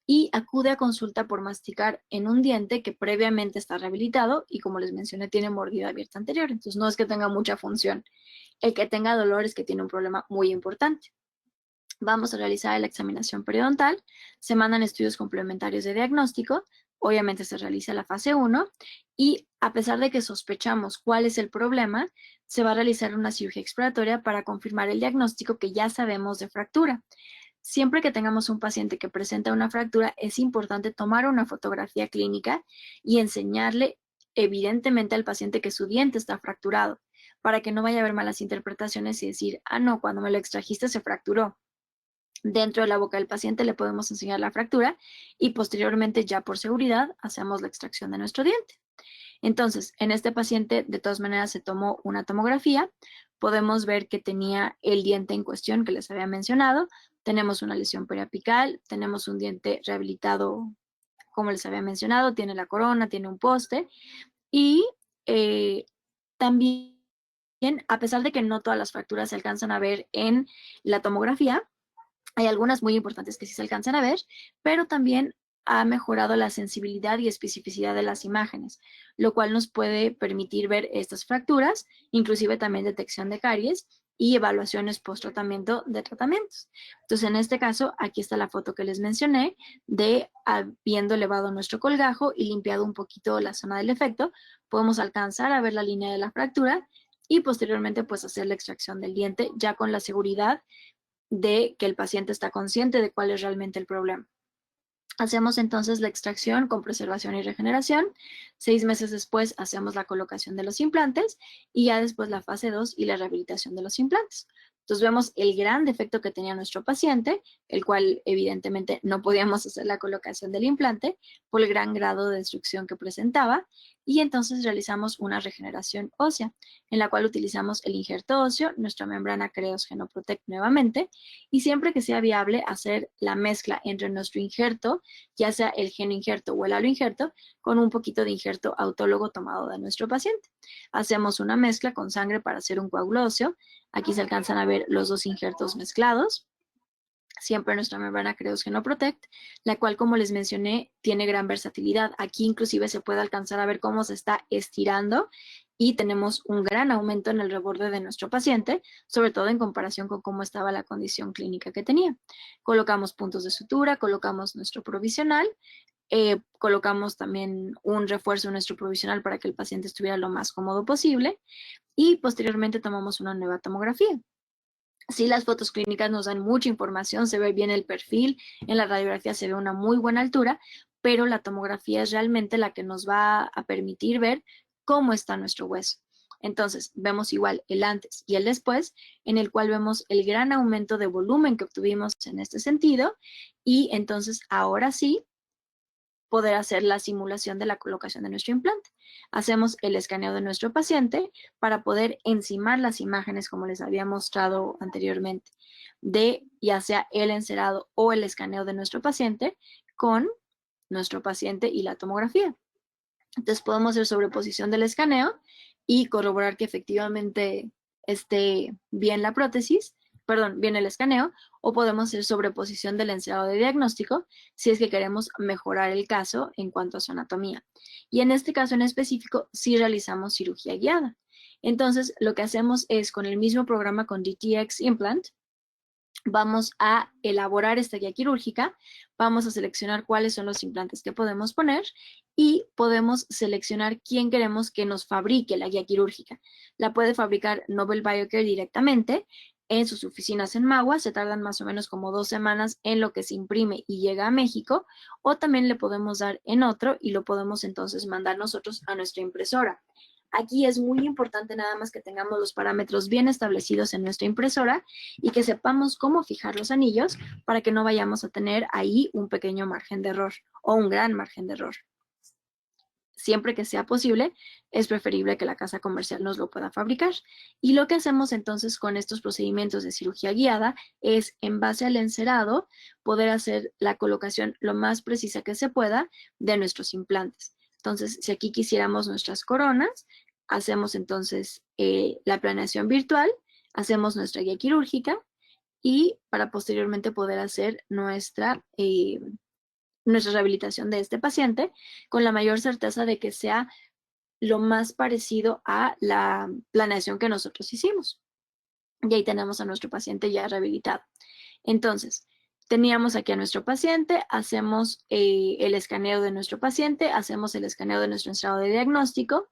Speaker 1: y acude a consulta por masticar en un diente que previamente está rehabilitado y, como les mencioné, tiene mordida abierta anterior. Entonces no es que tenga mucha función. El que tenga dolor es que tiene un problema muy importante. Vamos a realizar la examinación periodontal, se mandan estudios complementarios de diagnóstico, obviamente se realiza la fase 1 y, a pesar de que sospechamos cuál es el problema, se va a realizar una cirugía exploratoria para confirmar el diagnóstico que ya sabemos de fractura. Siempre que tengamos un paciente que presenta una fractura, es importante tomar una fotografía clínica y enseñarle evidentemente al paciente que su diente está fracturado, para que no vaya a haber malas interpretaciones y decir, ah, no, cuando me lo extrajiste se fracturó. Dentro de la boca del paciente le podemos enseñar la fractura y posteriormente, ya por seguridad, hacemos la extracción de nuestro diente. Entonces, en este paciente, de todas maneras, se tomó una tomografía. Podemos ver que tenía el diente en cuestión que les había mencionado. Tenemos una lesión periapical, tenemos un diente rehabilitado, como les había mencionado, tiene la corona, tiene un poste y también, a pesar de que no todas las fracturas se alcanzan a ver en la tomografía, hay algunas muy importantes que sí se alcanzan a ver, pero también ha mejorado la sensibilidad y especificidad de las imágenes, lo cual nos puede permitir ver estas fracturas, inclusive también detección de caries y evaluaciones post-tratamiento de tratamientos. Entonces, en este caso, aquí está la foto que les mencioné de habiendo elevado nuestro colgajo y limpiado un poquito la zona del efecto, podemos alcanzar a ver la línea de la fractura y posteriormente pues hacer la extracción del diente ya con la seguridad de que el paciente está consciente de cuál es realmente el problema. Hacemos entonces la extracción con preservación y regeneración. 6 meses después hacemos la colocación de los implantes y ya después la fase 2 y la rehabilitación de los implantes. Entonces vemos el gran defecto que tenía nuestro paciente, el cual evidentemente no podíamos hacer la colocación del implante por el gran grado de destrucción que presentaba, y entonces realizamos una regeneración ósea, en la cual utilizamos el injerto óseo, nuestra membrana Creos Genoprotect nuevamente, y siempre que sea viable hacer la mezcla entre nuestro injerto, ya sea el genoinjerto o el aloinjerto, con un poquito de injerto autólogo tomado de nuestro paciente. Hacemos una mezcla con sangre para hacer un coágulo óseo. Aquí se alcanzan a ver los dos injertos mezclados. Siempre nuestra membrana Creos Genoprotect, la cual, como les mencioné, tiene gran versatilidad. Aquí inclusive se puede alcanzar a ver cómo se está estirando y tenemos un gran aumento en el reborde de nuestro paciente, sobre todo en comparación con cómo estaba la condición clínica que tenía. Colocamos puntos de sutura, colocamos nuestro provisional, colocamos también un refuerzo en nuestro provisional para que el paciente estuviera lo más cómodo posible y posteriormente tomamos una nueva tomografía. Sí, las fotos clínicas nos dan mucha información, se ve bien el perfil, en la radiografía se ve una muy buena altura, pero la tomografía es realmente la que nos va a permitir ver cómo está nuestro hueso. Entonces, vemos igual el antes y el después, en el cual vemos el gran aumento de volumen que obtuvimos en este sentido, y entonces ahora sí poder hacer la simulación de la colocación de nuestro implante. Hacemos el escaneo de nuestro paciente para poder encimar las imágenes, como les había mostrado anteriormente, de ya sea el encerado o el escaneo de nuestro paciente con nuestro paciente y la tomografía. Entonces podemos hacer sobreposición del escaneo y corroborar que efectivamente esté bien la prótesis, perdón, bien el escaneo, o podemos hacer sobreposición del encerado de diagnóstico si es que queremos mejorar el caso en cuanto a su anatomía. Y en este caso en específico, sí realizamos cirugía guiada. Entonces, lo que hacemos es, con el mismo programa con DTX Implant, vamos a elaborar esta guía quirúrgica, vamos a seleccionar cuáles son los implantes que podemos poner y podemos seleccionar quién queremos que nos fabrique la guía quirúrgica. La puede fabricar Nobel Biocare directamente en sus oficinas en Magua, se tardan más o menos como 2 semanas en lo que se imprime y llega a México, o también le podemos dar en otro y lo podemos entonces mandar nosotros a nuestra impresora. Aquí es muy importante nada más que tengamos los parámetros bien establecidos en nuestra impresora y que sepamos cómo fijar los anillos para que no vayamos a tener ahí un pequeño margen de error o un gran margen de error. Siempre que sea posible, es preferible que la casa comercial nos lo pueda fabricar. Y lo que hacemos entonces con estos procedimientos de cirugía guiada es, en base al encerado, poder hacer la colocación lo más precisa que se pueda de nuestros implantes. Entonces, si aquí quisiéramos nuestras coronas, hacemos entonces la planeación virtual, hacemos nuestra guía quirúrgica y para posteriormente poder hacer nuestra rehabilitación de este paciente con la mayor certeza de que sea lo más parecido a la planeación que nosotros hicimos. Y ahí tenemos a nuestro paciente ya rehabilitado. Entonces, teníamos aquí a nuestro paciente, hacemos el escaneo de nuestro paciente, hacemos el escaneo de nuestro estado de diagnóstico,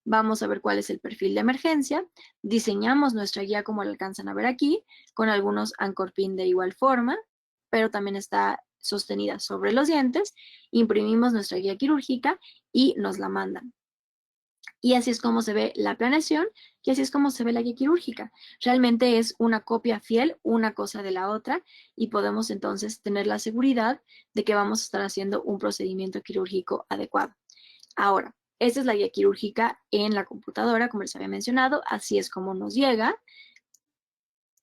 Speaker 1: vamos a ver cuál es el perfil de emergencia, diseñamos nuestra guía como lo alcanzan a ver aquí, con algunos anchor pin de igual forma, pero también está sostenida sobre los dientes, imprimimos nuestra guía quirúrgica y nos la mandan. Y así es como se ve la planeación y así es como se ve la guía quirúrgica. Realmente es una copia fiel, una cosa de la otra, y podemos entonces tener la seguridad de que vamos a estar haciendo un procedimiento quirúrgico adecuado. Ahora, esta es la guía quirúrgica en la computadora, como les había mencionado, así es como nos llega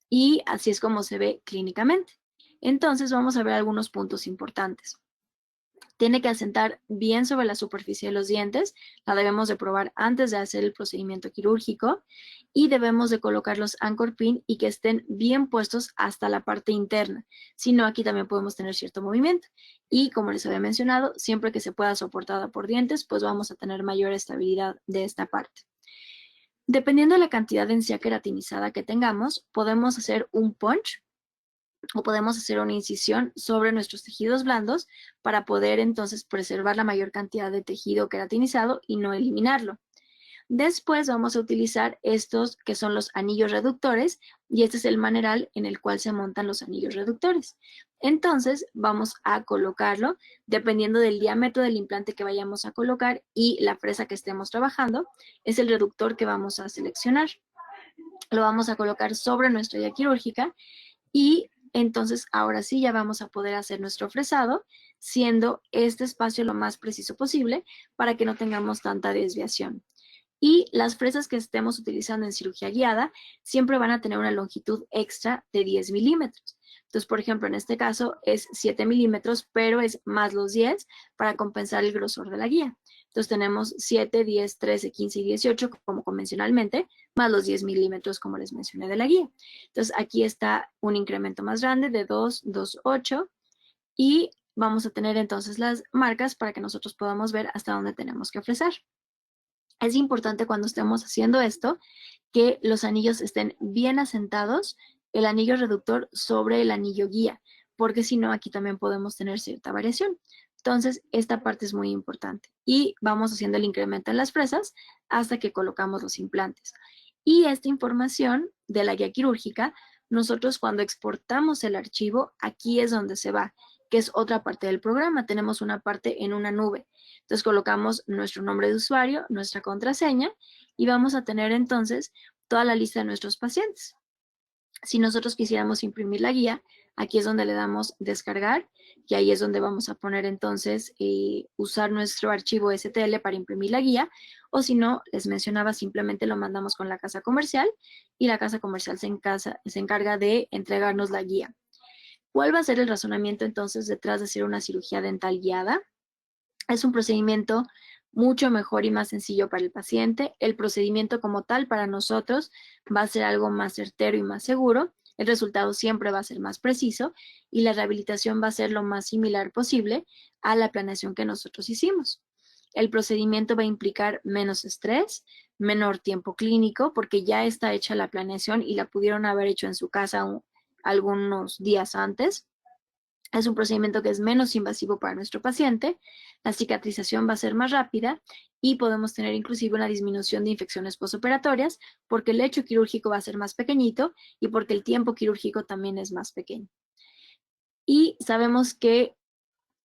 Speaker 1: y así es como se ve clínicamente. Entonces vamos a ver algunos puntos importantes. Tiene que asentar bien sobre la superficie de los dientes, la debemos de probar antes de hacer el procedimiento quirúrgico y debemos de colocar los anchor pin y que estén bien puestos hasta la parte interna, si no aquí también podemos tener cierto movimiento y como les había mencionado, siempre que se pueda soportada por dientes, pues vamos a tener mayor estabilidad de esta parte. Dependiendo de la cantidad de encía queratinizada que tengamos, podemos hacer un punch o podemos hacer una incisión sobre nuestros tejidos blandos para poder entonces preservar la mayor cantidad de tejido queratinizado y no eliminarlo. Después vamos a utilizar estos que son los anillos reductores y este es el maneral en el cual se montan los anillos reductores. Entonces vamos a colocarlo dependiendo del diámetro del implante que vayamos a colocar y la fresa que estemos trabajando, es el reductor que vamos a seleccionar. Lo vamos a colocar sobre nuestra guía quirúrgica y entonces ahora sí ya vamos a poder hacer nuestro fresado, siendo este espacio lo más preciso posible para que no tengamos tanta desviación. Y las fresas que estemos utilizando en cirugía guiada siempre van a tener una longitud extra de 10 milímetros. Entonces, por ejemplo, en este caso es 7 milímetros, pero es más los 10 para compensar el grosor de la guía. Entonces tenemos 7, 10, 13, 15 y 18 como convencionalmente, más los 10 milímetros como les mencioné de la guía. Entonces aquí está un incremento más grande de 2, 2, 8 y vamos a tener entonces las marcas para que nosotros podamos ver hasta dónde tenemos que fresar. Es importante cuando estemos haciendo esto que los anillos estén bien asentados, el anillo reductor sobre el anillo guía, porque si no, aquí también podemos tener cierta variación. Entonces, esta parte es muy importante. Y vamos haciendo el incremento en las fresas hasta que colocamos los implantes. Y esta información de la guía quirúrgica, nosotros cuando exportamos el archivo, aquí es donde se va, que es otra parte del programa. Tenemos una parte en una nube. Entonces colocamos nuestro nombre de usuario, nuestra contraseña y vamos a tener entonces toda la lista de nuestros pacientes. Si nosotros quisiéramos imprimir la guía, aquí es donde le damos descargar y ahí es donde vamos a poner entonces usar nuestro archivo STL para imprimir la guía o si no, les mencionaba, simplemente lo mandamos con la casa comercial y la casa comercial se encarga de entregarnos la guía. ¿Cuál va a ser el razonamiento entonces detrás de hacer una cirugía dental guiada? Es un procedimiento mucho mejor y más sencillo para el paciente. El procedimiento como tal para nosotros va a ser algo más certero y más seguro. El resultado siempre va a ser más preciso y la rehabilitación va a ser lo más similar posible a la planeación que nosotros hicimos. El procedimiento va a implicar menos estrés, menor tiempo clínico, porque ya está hecha la planeación y la pudieron haber hecho en su casa algunos días antes. Es un procedimiento que es menos invasivo para nuestro paciente, la cicatrización va a ser más rápida y podemos tener inclusive una disminución de infecciones postoperatorias porque el lecho quirúrgico va a ser más pequeñito y porque el tiempo quirúrgico también es más pequeño. Y sabemos que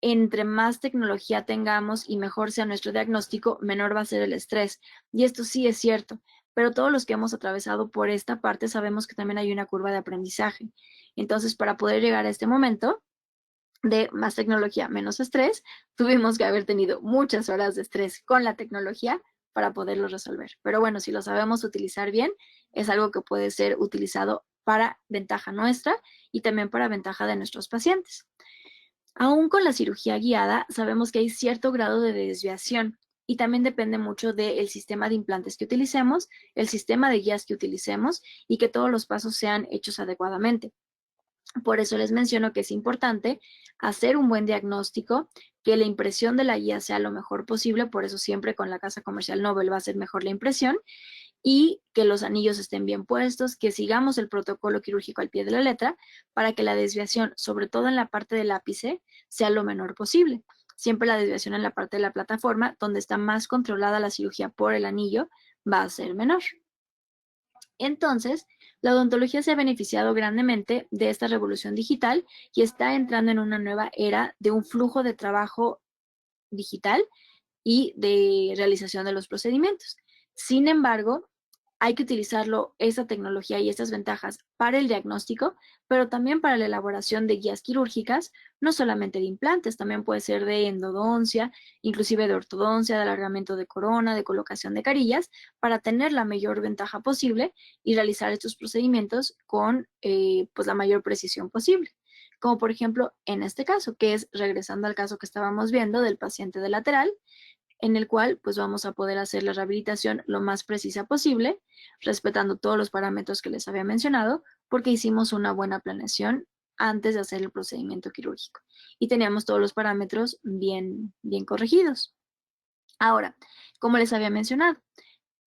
Speaker 1: entre más tecnología tengamos y mejor sea nuestro diagnóstico, menor va a ser el estrés. Y esto sí es cierto, pero todos los que hemos atravesado por esta parte sabemos que también hay una curva de aprendizaje. Entonces, para poder llegar a este momento, de más tecnología, menos estrés, tuvimos que haber tenido muchas horas de estrés con la tecnología para poderlo resolver. Pero bueno, si lo sabemos utilizar bien, es algo que puede ser utilizado para ventaja nuestra y también para ventaja de nuestros pacientes. Aún con la cirugía guiada, sabemos que hay cierto grado de desviación y también depende mucho del sistema de implantes que utilicemos, el sistema de guías que utilicemos y que todos los pasos sean hechos adecuadamente. Por eso les menciono que es importante hacer un buen diagnóstico, que la impresión de la guía sea lo mejor posible, por eso siempre con la casa comercial Nobel va a ser mejor la impresión, y que los anillos estén bien puestos, que sigamos el protocolo quirúrgico al pie de la letra para que la desviación, sobre todo en la parte del ápice, sea lo menor posible. Siempre la desviación en la parte de la plataforma, donde está más controlada la cirugía por el anillo, va a ser menor. Entonces, la odontología se ha beneficiado grandemente de esta revolución digital y está entrando en una nueva era de un flujo de trabajo digital y de realización de los procedimientos. Sin embargo, hay que utilizarlo, esa tecnología y estas ventajas para el diagnóstico, pero también para la elaboración de guías quirúrgicas, no solamente de implantes, también puede ser de endodoncia, inclusive de ortodoncia, de alargamiento de corona, de colocación de carillas, para tener la mayor ventaja posible y realizar estos procedimientos con pues la mayor precisión posible. Como por ejemplo en este caso, que es regresando al caso que estábamos viendo del paciente de lateral, en el cual pues vamos a poder hacer la rehabilitación lo más precisa posible, respetando todos los parámetros que les había mencionado, porque hicimos una buena planeación antes de hacer el procedimiento quirúrgico y teníamos todos los parámetros bien corregidos. Ahora, como les había mencionado,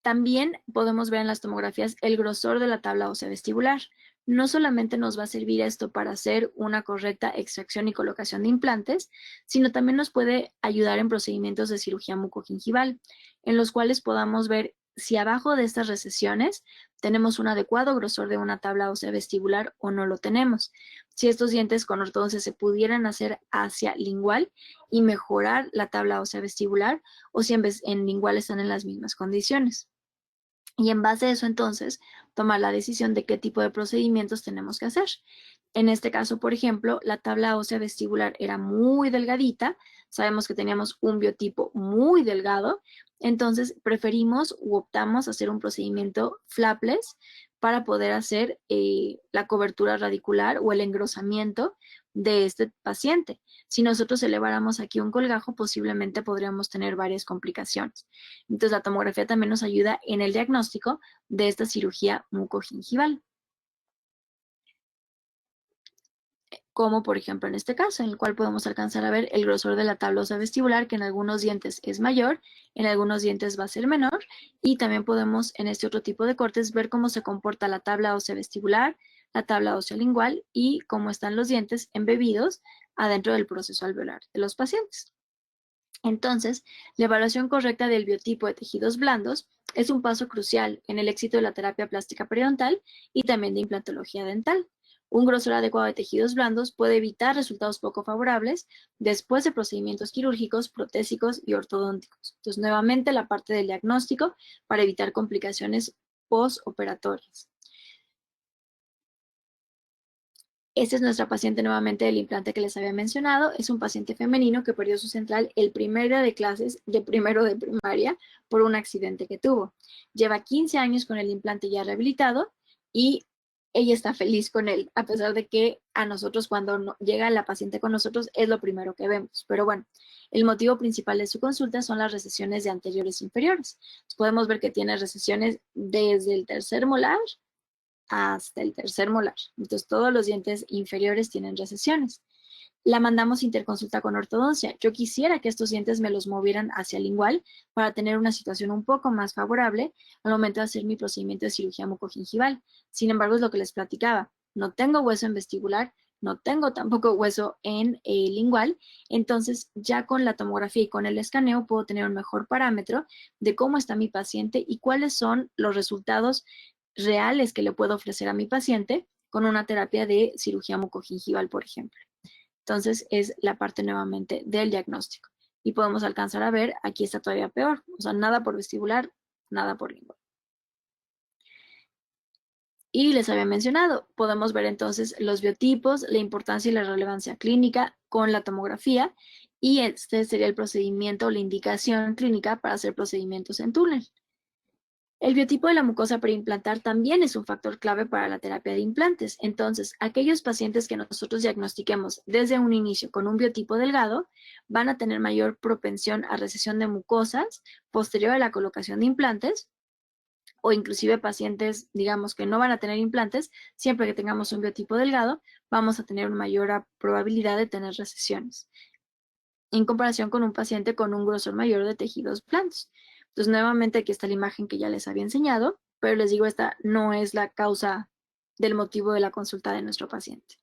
Speaker 1: también podemos ver en las tomografías el grosor de la tabla ósea vestibular. No solamente nos va a servir esto para hacer una correcta extracción y colocación de implantes, sino también nos puede ayudar en procedimientos de cirugía mucogingival, en los cuales podamos ver si abajo de estas recesiones tenemos un adecuado grosor de una tabla ósea vestibular o no lo tenemos. Si estos dientes con ortodoncia se pudieran hacer hacia lingual y mejorar la tabla ósea vestibular, o si en lingual están en las mismas condiciones. Y en base a eso, entonces, tomar la decisión de qué tipo de procedimientos tenemos que hacer. En este caso, por ejemplo, la tabla ósea vestibular era muy delgadita, sabemos que teníamos un biotipo muy delgado, entonces preferimos u optamos hacer un procedimiento flapless para poder hacer la cobertura radicular o el engrosamiento de este paciente. Si nosotros eleváramos aquí un colgajo, posiblemente podríamos tener varias complicaciones. Entonces, la tomografía también nos ayuda en el diagnóstico de esta cirugía mucogingival. Como por ejemplo en este caso, en el cual podemos alcanzar a ver el grosor de la tabla ósea vestibular, que en algunos dientes es mayor, en algunos dientes va a ser menor, y también podemos en este otro tipo de cortes ver cómo se comporta la tabla ósea vestibular, la tabla ósea lingual y cómo están los dientes embebidos adentro del proceso alveolar de los pacientes. Entonces, la evaluación correcta del biotipo de tejidos blandos es un paso crucial en el éxito de la terapia plástica periodontal y también de implantología dental. Un grosor adecuado de tejidos blandos puede evitar resultados poco favorables después de procedimientos quirúrgicos, protésicos y ortodónticos. Entonces, nuevamente la parte del diagnóstico para evitar complicaciones postoperatorias. Esta es nuestra paciente nuevamente del implante que les había mencionado. Es un paciente femenino que perdió su central el primer día de clases de primero de primaria por un accidente que tuvo. Lleva 15 años con el implante ya rehabilitado y ella está feliz con él, a pesar de que a nosotros cuando llega la paciente con nosotros es lo primero que vemos. Pero bueno, el motivo principal de su consulta son las recesiones de anteriores inferiores. Podemos ver que tiene recesiones desde el tercer molar hasta el tercer molar. Entonces, todos los dientes inferiores tienen recesiones. La mandamos interconsulta con ortodoncia. Yo quisiera que estos dientes me los movieran hacia lingual para tener una situación un poco más favorable al momento de hacer mi procedimiento de cirugía mucogingival. Sin embargo, es lo que les platicaba. No tengo hueso en vestibular, no tengo tampoco hueso en lingual, entonces ya con la tomografía y con el escaneo puedo tener un mejor parámetro de cómo está mi paciente y cuáles son los resultados reales que le puedo ofrecer a mi paciente con una terapia de cirugía mucogingival, por ejemplo. Entonces, es la parte nuevamente del diagnóstico. Y podemos alcanzar a ver, aquí está todavía peor, o sea, nada por vestibular, nada por lingual. Y les había mencionado, podemos ver entonces los biotipos, la importancia y la relevancia clínica con la tomografía, y este sería el procedimiento o la indicación clínica para hacer procedimientos en túnel. El biotipo de la mucosa preimplantar también es un factor clave para la terapia de implantes. Entonces, aquellos pacientes que nosotros diagnostiquemos desde un inicio con un biotipo delgado van a tener mayor propensión a recesión de mucosas posterior a la colocación de implantes, o inclusive pacientes, digamos, que no van a tener implantes, siempre que tengamos un biotipo delgado, vamos a tener una mayor probabilidad de tener recesiones, en comparación con un paciente con un grosor mayor de tejidos blandos. Entonces, nuevamente aquí está la imagen que ya les había enseñado, pero les digo, esta no es la causa del motivo de la consulta de nuestro paciente.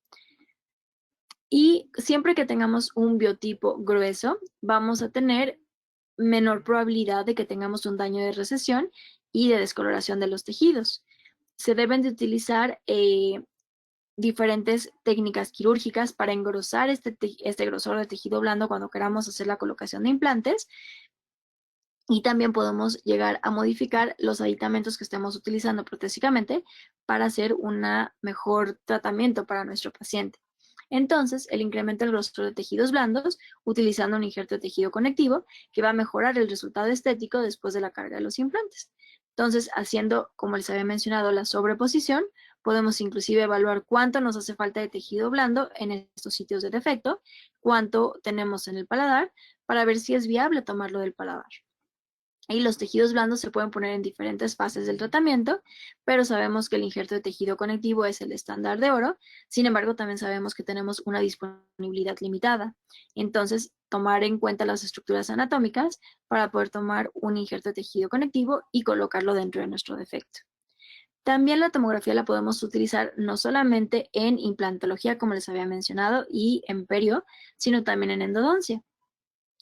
Speaker 1: Y siempre que tengamos un biotipo grueso, vamos a tener menor probabilidad de que tengamos un daño de recesión y de descoloración de los tejidos. Se deben de utilizar diferentes técnicas quirúrgicas para engrosar este grosor de tejido blando cuando queramos hacer la colocación de implantes. Y también podemos llegar a modificar los aditamentos que estemos utilizando protésicamente para hacer un mejor tratamiento para nuestro paciente. Entonces, el incremento del grosor de tejidos blandos utilizando un injerto de tejido conectivo que va a mejorar el resultado estético después de la carga de los implantes. Entonces, haciendo, como les había mencionado, la sobreposición, podemos inclusive evaluar cuánto nos hace falta de tejido blando en estos sitios de defecto, cuánto tenemos en el paladar, para ver si es viable tomarlo del paladar. Y los tejidos blandos se pueden poner en diferentes fases del tratamiento, pero sabemos que el injerto de tejido conectivo es el estándar de oro. Sin embargo, también sabemos que tenemos una disponibilidad limitada. Entonces, tomar en cuenta las estructuras anatómicas para poder tomar un injerto de tejido conectivo y colocarlo dentro de nuestro defecto. También la tomografía la podemos utilizar no solamente en implantología, como les había mencionado, y en perio, sino también en endodoncia.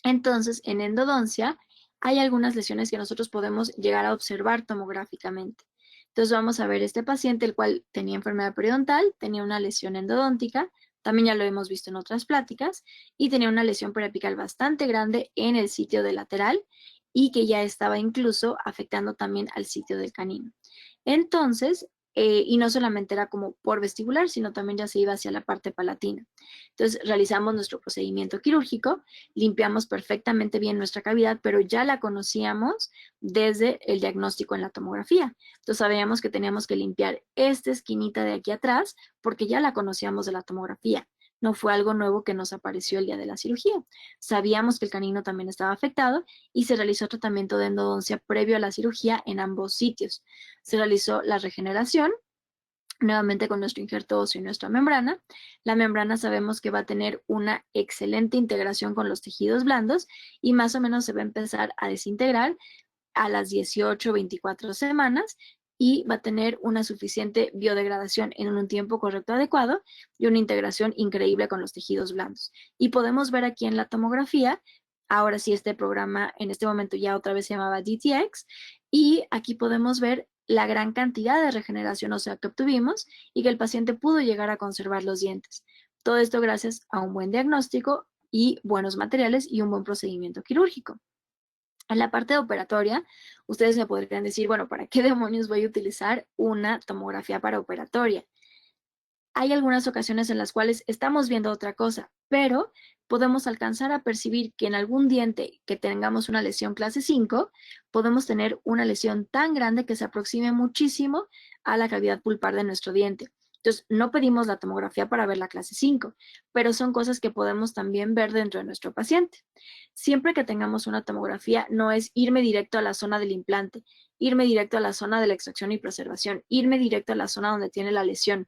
Speaker 1: Entonces, en endodoncia hay algunas lesiones que nosotros podemos llegar a observar tomográficamente. Entonces vamos a ver este paciente, el cual tenía enfermedad periodontal, tenía una lesión endodóntica, también ya lo hemos visto en otras pláticas, y tenía una lesión periapical bastante grande en el sitio del lateral y que ya estaba incluso afectando también al sitio del canino. Entonces, y no solamente era como por vestibular, sino también ya se iba hacia la parte palatina. Entonces, realizamos nuestro procedimiento quirúrgico, limpiamos perfectamente bien nuestra cavidad, pero ya la conocíamos desde el diagnóstico en la tomografía. Entonces, sabíamos que teníamos que limpiar esta esquinita de aquí atrás porque ya la conocíamos de la tomografía. No fue algo nuevo que nos apareció el día de la cirugía. Sabíamos que el canino también estaba afectado y se realizó tratamiento de endodoncia previo a la cirugía en ambos sitios. Se realizó la regeneración, nuevamente con nuestro injerto óseo y nuestra membrana. La membrana sabemos que va a tener una excelente integración con los tejidos blandos y más o menos se va a empezar a desintegrar a las 18 o 24 semanas y va a tener una suficiente biodegradación en un tiempo correcto adecuado y una integración increíble con los tejidos blandos. Y podemos ver aquí en la tomografía, ahora sí este programa en este momento ya otra vez se llamaba DTX, y aquí podemos ver la gran cantidad de regeneración ósea que obtuvimos y que el paciente pudo llegar a conservar los dientes. Todo esto gracias a un buen diagnóstico y buenos materiales y un buen procedimiento quirúrgico. En la parte operatoria, ustedes me podrían decir, bueno, ¿para qué demonios voy a utilizar una tomografía paraoperatoria? Hay algunas ocasiones en las cuales estamos viendo otra cosa, pero podemos alcanzar a percibir que en algún diente que tengamos una lesión clase 5, podemos tener una lesión tan grande que se aproxime muchísimo a la cavidad pulpar de nuestro diente. Entonces, no pedimos la tomografía para ver la clase 5, pero son cosas que podemos también ver dentro de nuestro paciente. Siempre que tengamos una tomografía, no es irme directo a la zona del implante, irme directo a la zona de la extracción y preservación, irme directo a la zona donde tiene la lesión.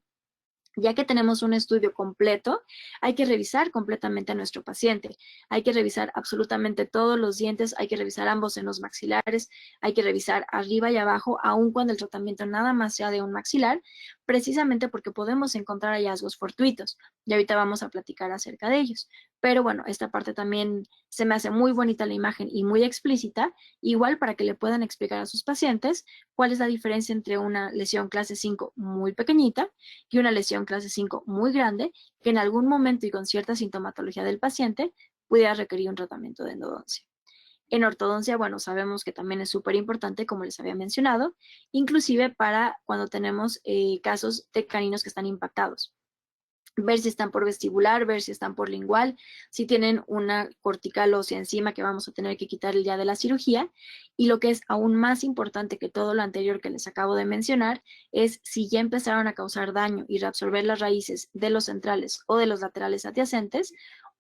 Speaker 1: Ya que tenemos un estudio completo, hay que revisar completamente a nuestro paciente. Hay que revisar absolutamente todos los dientes, hay que revisar ambos senos maxilares, hay que revisar arriba y abajo, aun cuando el tratamiento nada más sea de un maxilar, precisamente porque podemos encontrar hallazgos fortuitos. Y ahorita vamos a platicar acerca de ellos. Pero bueno, esta parte también se me hace muy bonita la imagen y muy explícita, igual para que le puedan explicar a sus pacientes cuál es la diferencia entre una lesión clase 5 muy pequeñita y una lesión clase 5 muy grande que en algún momento y con cierta sintomatología del paciente pudiera requerir un tratamiento de endodoncia. En ortodoncia, bueno, sabemos que también es súper importante, como les había mencionado, inclusive para cuando tenemos casos de caninos que están impactados. ver si están por vestibular, ver si están por lingual, si tienen una cortical ósea encima que vamos a tener que quitar el día de la cirugía. Y lo que es aún más importante que todo lo anterior que les acabo de mencionar es si ya empezaron a causar daño y reabsorber las raíces de los centrales o de los laterales adyacentes,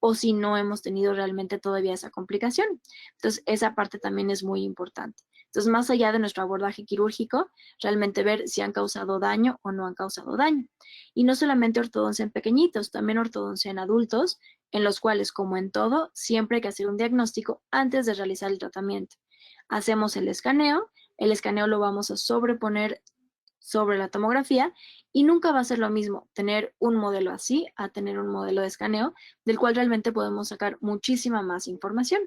Speaker 1: o si no hemos tenido realmente todavía esa complicación. Entonces, esa parte también es muy importante. Entonces, más allá de nuestro abordaje quirúrgico, realmente ver si han causado daño o no han causado daño. Y no solamente ortodoncia en pequeñitos, también ortodoncia en adultos, en los cuales, como en todo, siempre hay que hacer un diagnóstico antes de realizar el tratamiento. Hacemos el escaneo lo vamos a sobreponer sobre la tomografía y nunca va a ser lo mismo tener un modelo así a tener un modelo de escaneo del cual realmente podemos sacar muchísima más información.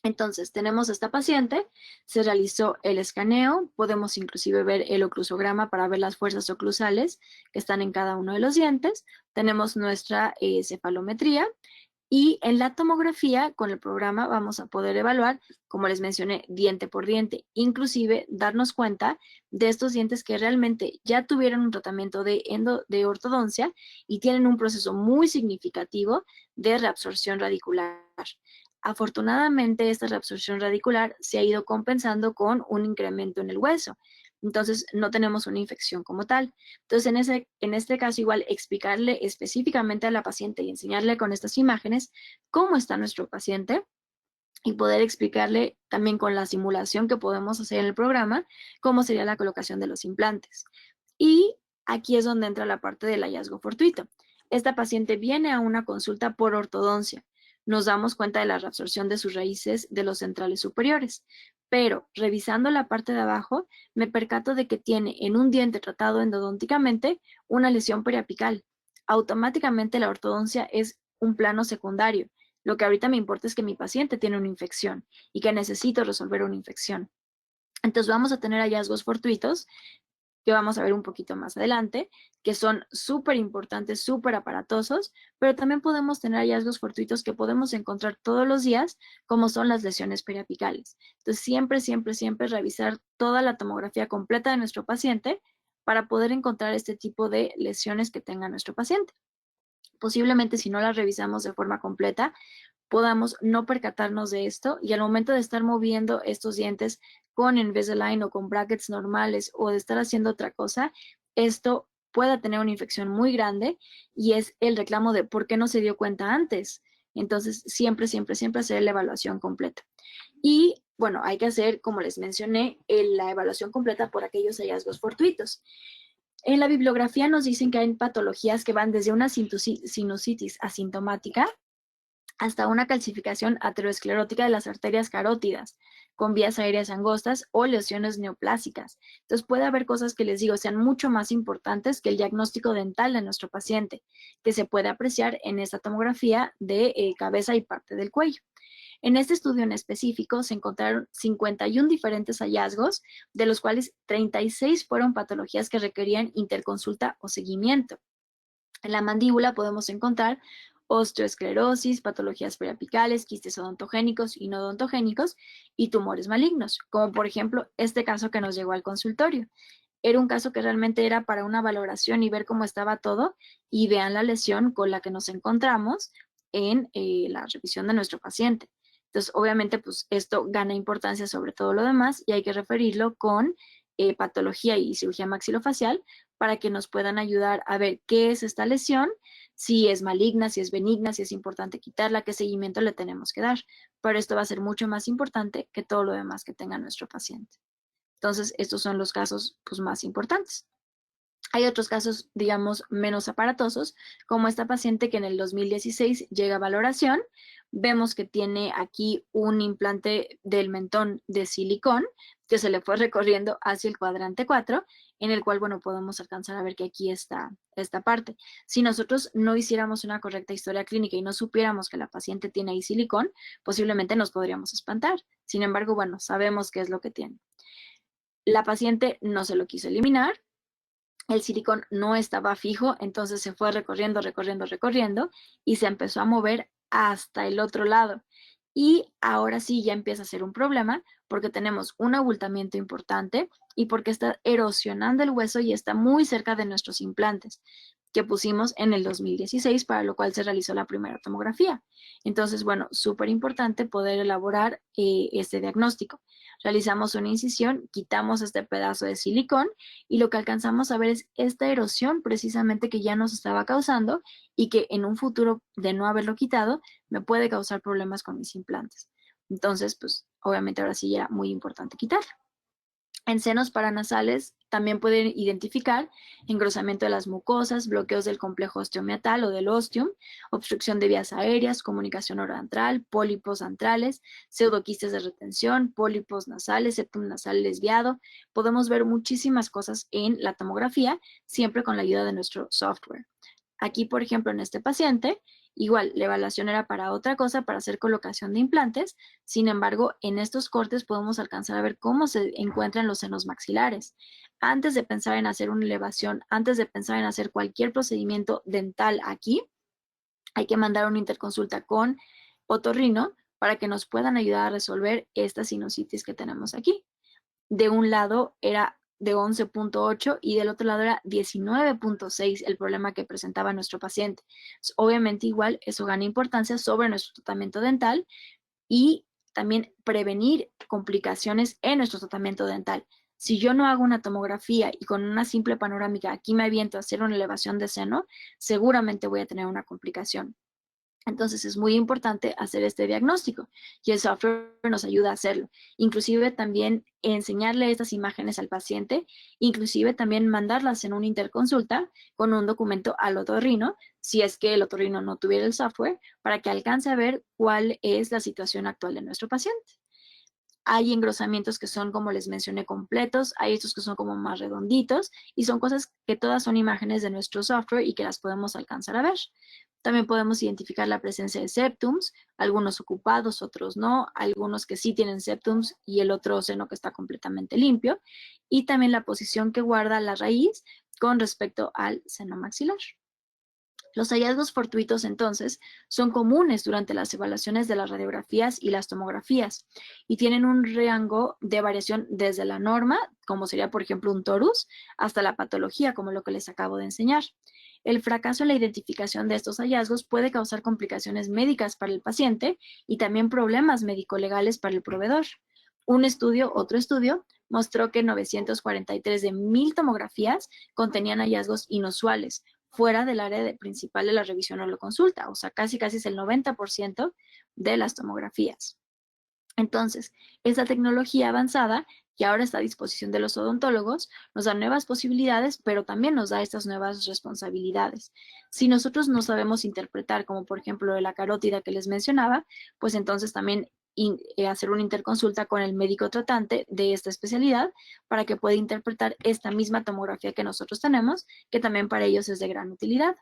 Speaker 1: Entonces, tenemos a esta paciente, se realizó el escaneo, podemos inclusive ver el oclusograma para ver las fuerzas oclusales que están en cada uno de los dientes, tenemos nuestra cefalometría y en la tomografía con el programa vamos a poder evaluar, como les mencioné, diente por diente, inclusive darnos cuenta de estos dientes que realmente ya tuvieron un tratamiento de ortodoncia y tienen un proceso muy significativo de reabsorción radicular. Afortunadamente, esta reabsorción radicular se ha ido compensando con un incremento en el hueso. Entonces, no tenemos una infección como tal. Entonces, en este caso, igual explicarle específicamente a la paciente y enseñarle con estas imágenes cómo está nuestro paciente y poder explicarle también con la simulación que podemos hacer en el programa cómo sería la colocación de los implantes. Y aquí es donde entra la parte del hallazgo fortuito. Esta paciente viene a una consulta por ortodoncia. Nos damos cuenta de la reabsorción de sus raíces de los centrales superiores, pero revisando la parte de abajo, me percato de que tiene en un diente tratado endodónticamente una lesión periapical. Automáticamente la ortodoncia es un plano secundario. Lo que ahorita me importa es que mi paciente tiene una infección y que necesito resolver una infección. Entonces vamos a tener hallazgos fortuitos que vamos a ver un poquito más adelante, que son súper importantes, súper aparatosos, pero también podemos tener hallazgos fortuitos que podemos encontrar todos los días, como son las lesiones periapicales. Entonces, siempre, siempre, siempre revisar toda la tomografía completa de nuestro paciente para poder encontrar este tipo de lesiones que tenga nuestro paciente. Posiblemente si no las revisamos de forma completa, podamos no percatarnos de esto y al momento de estar moviendo estos dientes con Invisalign o con brackets normales o de estar haciendo otra cosa, esto pueda tener una infección muy grande y es el reclamo de por qué no se dio cuenta antes. Entonces, siempre, siempre, siempre hacer la evaluación completa. Y bueno, hay que hacer, como les mencioné, la evaluación completa por aquellos hallazgos fortuitos. En la bibliografía nos dicen que hay patologías que van desde una sinusitis asintomática hasta una calcificación aterosclerótica de las arterias carótidas, con vías aéreas angostas o lesiones neoplásicas. Entonces puede haber cosas que les digo sean mucho más importantes que el diagnóstico dental de nuestro paciente, que se puede apreciar en esta tomografía de cabeza y parte del cuello. En este estudio en específico se encontraron 51 diferentes hallazgos, de los cuales 36 fueron patologías que requerían interconsulta o seguimiento. En la mandíbula podemos encontrar osteoesclerosis, patologías periapicales, quistes odontogénicos y no odontogénicos y tumores malignos, como por ejemplo este caso que nos llegó al consultorio. Era un caso que realmente era para una valoración y ver cómo estaba todo y vean la lesión con la que nos encontramos en la revisión de nuestro paciente. Entonces, obviamente, pues esto gana importancia sobre todo lo demás y hay que referirlo con patología y cirugía maxilofacial para que nos puedan ayudar a ver qué es esta lesión, si es maligna, si es benigna, si es importante quitarla, qué seguimiento le tenemos que dar. Pero esto va a ser mucho más importante que todo lo demás que tenga nuestro paciente. Entonces, estos son los casos pues, más importantes. Hay otros casos, digamos, menos aparatosos, como esta paciente que en el 2016 llega a valoración. Vemos que tiene aquí un implante del mentón de silicón que se le fue recorriendo hacia el cuadrante 4, en el cual, bueno, podemos alcanzar a ver que aquí está esta parte. Si nosotros no hiciéramos una correcta historia clínica y no supiéramos que la paciente tiene ahí silicón, posiblemente nos podríamos espantar. Sin embargo, bueno, sabemos qué es lo que tiene. La paciente no se lo quiso eliminar, el silicón no estaba fijo, entonces se fue recorriendo, recorriendo, recorriendo y se empezó a mover hasta el otro lado. Y ahora sí ya empieza a ser un problema porque tenemos un abultamiento importante y porque está erosionando el hueso y está muy cerca de nuestros implantes. que pusimos en el 2016, para lo cual se realizó la primera tomografía. Entonces, bueno, súper importante poder elaborar este diagnóstico. Realizamos una incisión, quitamos este pedazo de silicón y lo que alcanzamos a ver es esta erosión precisamente que ya nos estaba causando y que en un futuro, de no haberlo quitado, me puede causar problemas con mis implantes. Entonces, pues obviamente ahora sí era muy importante quitarlo. En senos paranasales también pueden identificar engrosamiento de las mucosas, bloqueos del complejo osteomiatal o del ostium, obstrucción de vías aéreas, comunicación oroantral, pólipos antrales, pseudoquistes de retención, pólipos nasales, septum nasal desviado. Podemos ver muchísimas cosas en la tomografía, siempre con la ayuda de nuestro software. Aquí, por ejemplo, en este paciente, igual, la evaluación era para otra cosa, para hacer colocación de implantes. Sin embargo, en estos cortes podemos alcanzar a ver cómo se encuentran los senos maxilares. Antes de pensar en hacer una elevación, antes de pensar en hacer cualquier procedimiento dental aquí, hay que mandar una interconsulta con otorrino para que nos puedan ayudar a resolver esta sinusitis que tenemos aquí. De un lado era de 11.8 y del otro lado era 19.6 el problema que presentaba nuestro paciente. Obviamente igual eso gana importancia sobre nuestro tratamiento dental y también prevenir complicaciones en nuestro tratamiento dental. Si yo no hago una tomografía y con una simple panorámica aquí me aviento a hacer una elevación de seno, seguramente voy a tener una complicación. Entonces es muy importante hacer este diagnóstico y el software nos ayuda a hacerlo. Inclusive también enseñarle estas imágenes al paciente, inclusive también mandarlas en una interconsulta con un documento al otorrino, si es que el otorrino no tuviera el software, para que alcance a ver cuál es la situación actual de nuestro paciente. Hay engrosamientos que son, como les mencioné, completos, hay estos que son como más redonditos y son cosas que todas son imágenes de nuestro software y que las podemos alcanzar a ver. También podemos identificar la presencia de septums, algunos ocupados, otros no, algunos que sí tienen septums y el otro seno que está completamente limpio, y también la posición que guarda la raíz con respecto al seno maxilar. Los hallazgos fortuitos, entonces, son comunes durante las evaluaciones de las radiografías y las tomografías y tienen un rango de variación desde la norma, como sería, por ejemplo, un torus, hasta la patología, como lo que les acabo de enseñar. El fracaso en la identificación de estos hallazgos puede causar complicaciones médicas para el paciente y también problemas médico-legales para el proveedor. Otro estudio, mostró que 943 de 1000 tomografías contenían hallazgos inusuales, fuera del área principal de la revisión o la consulta, o sea, casi es el 90% de las tomografías. Entonces, esta tecnología avanzada, que ahora está a disposición de los odontólogos, nos da nuevas posibilidades, pero también nos da estas nuevas responsabilidades. Si nosotros no sabemos interpretar, como por ejemplo de la carótida que les mencionaba, pues entonces también hacer una interconsulta con el médico tratante de esta especialidad para que pueda interpretar esta misma tomografía que nosotros tenemos, que también para ellos es de gran utilidad.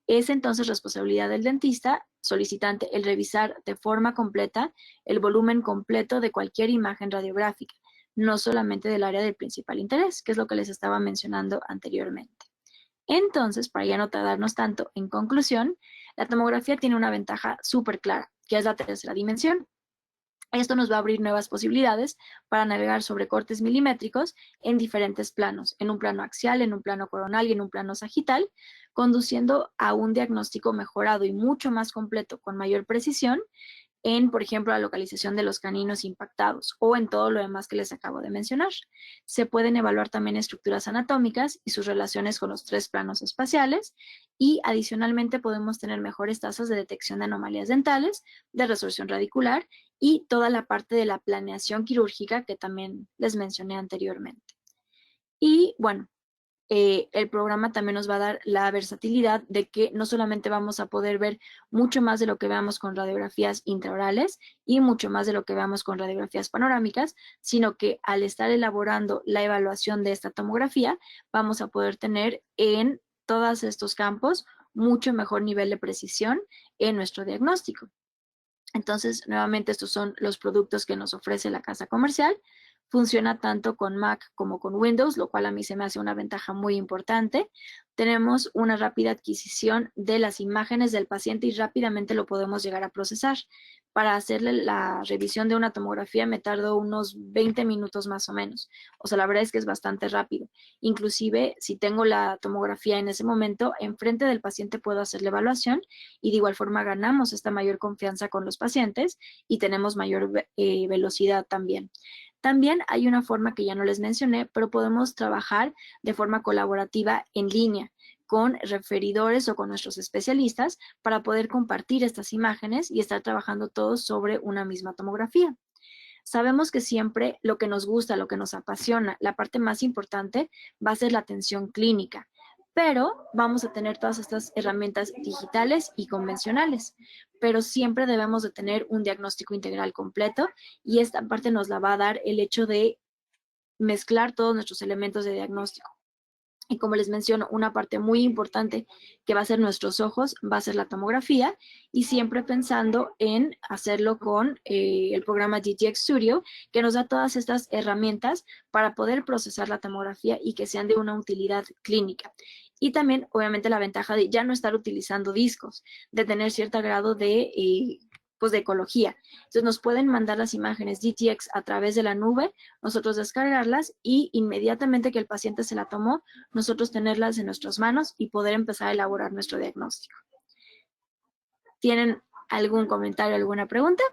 Speaker 1: Es entonces responsabilidad del dentista solicitante el revisar de forma completa el volumen completo de cualquier imagen radiográfica, no solamente del área del principal interés, que es lo que les estaba mencionando anteriormente. Entonces, para ya no tardarnos tanto, en conclusión, la tomografía tiene una ventaja súper clara, que es la tercera dimensión. Esto nos va a abrir nuevas posibilidades para navegar sobre cortes milimétricos en diferentes planos, en un plano axial, en un plano coronal y en un plano sagital, conduciendo a un diagnóstico mejorado y mucho más completo con mayor precisión en, por ejemplo, la localización de los caninos impactados o en todo lo demás que les acabo de mencionar. Se pueden evaluar también estructuras anatómicas y sus relaciones con los 3 planos espaciales y adicionalmente podemos tener mejores tasas de detección de anomalías dentales, de resorción radicular y toda la parte de la planeación quirúrgica que también les mencioné anteriormente. Y bueno, el programa también nos va a dar la versatilidad de que no solamente vamos a poder ver mucho más de lo que veamos con radiografías intraorales y mucho más de lo que veamos con radiografías panorámicas, sino que al estar elaborando la evaluación de esta tomografía, vamos a poder tener en todos estos campos mucho mejor nivel de precisión en nuestro diagnóstico. Entonces, nuevamente, estos son los productos que nos ofrece la casa comercial. Funciona tanto con Mac como con Windows, lo cual a mí se me hace una ventaja muy importante. tenemos una rápida adquisición de las imágenes del paciente y rápidamente lo podemos llegar a procesar. Para hacerle la revisión de una tomografía me tardo unos 20 minutos más o menos. O sea, la verdad es que es bastante rápido. Inclusive, si tengo la tomografía en ese momento, enfrente del paciente puedo hacer la evaluación y de igual forma ganamos esta mayor confianza con los pacientes y tenemos mayor velocidad también. También hay una forma que ya no les mencioné, pero podemos trabajar de forma colaborativa en línea con referidores o con nuestros especialistas para poder compartir estas imágenes y estar trabajando todos sobre una misma tomografía. Sabemos que siempre lo que nos gusta, lo que nos apasiona, la parte más importante va a ser la atención clínica, pero vamos a tener todas estas herramientas digitales y convencionales, pero siempre debemos de tener un diagnóstico integral completo y esta parte nos la va a dar el hecho de mezclar todos nuestros elementos de diagnóstico. Y como les menciono, una parte muy importante que va a ser nuestros ojos va a ser la tomografía y siempre pensando en hacerlo con el programa DTX Studio, que nos da todas estas herramientas para poder procesar la tomografía y que sean de una utilidad clínica. Y también, obviamente, la ventaja de ya no estar utilizando discos, de tener cierto grado pues de ecología. Entonces nos pueden mandar las imágenes DTX a través de la nube, nosotros descargarlas y inmediatamente que el paciente se la tomó, nosotros tenerlas en nuestras manos y poder empezar a elaborar nuestro diagnóstico. ¿Tienen algún comentario, alguna pregunta?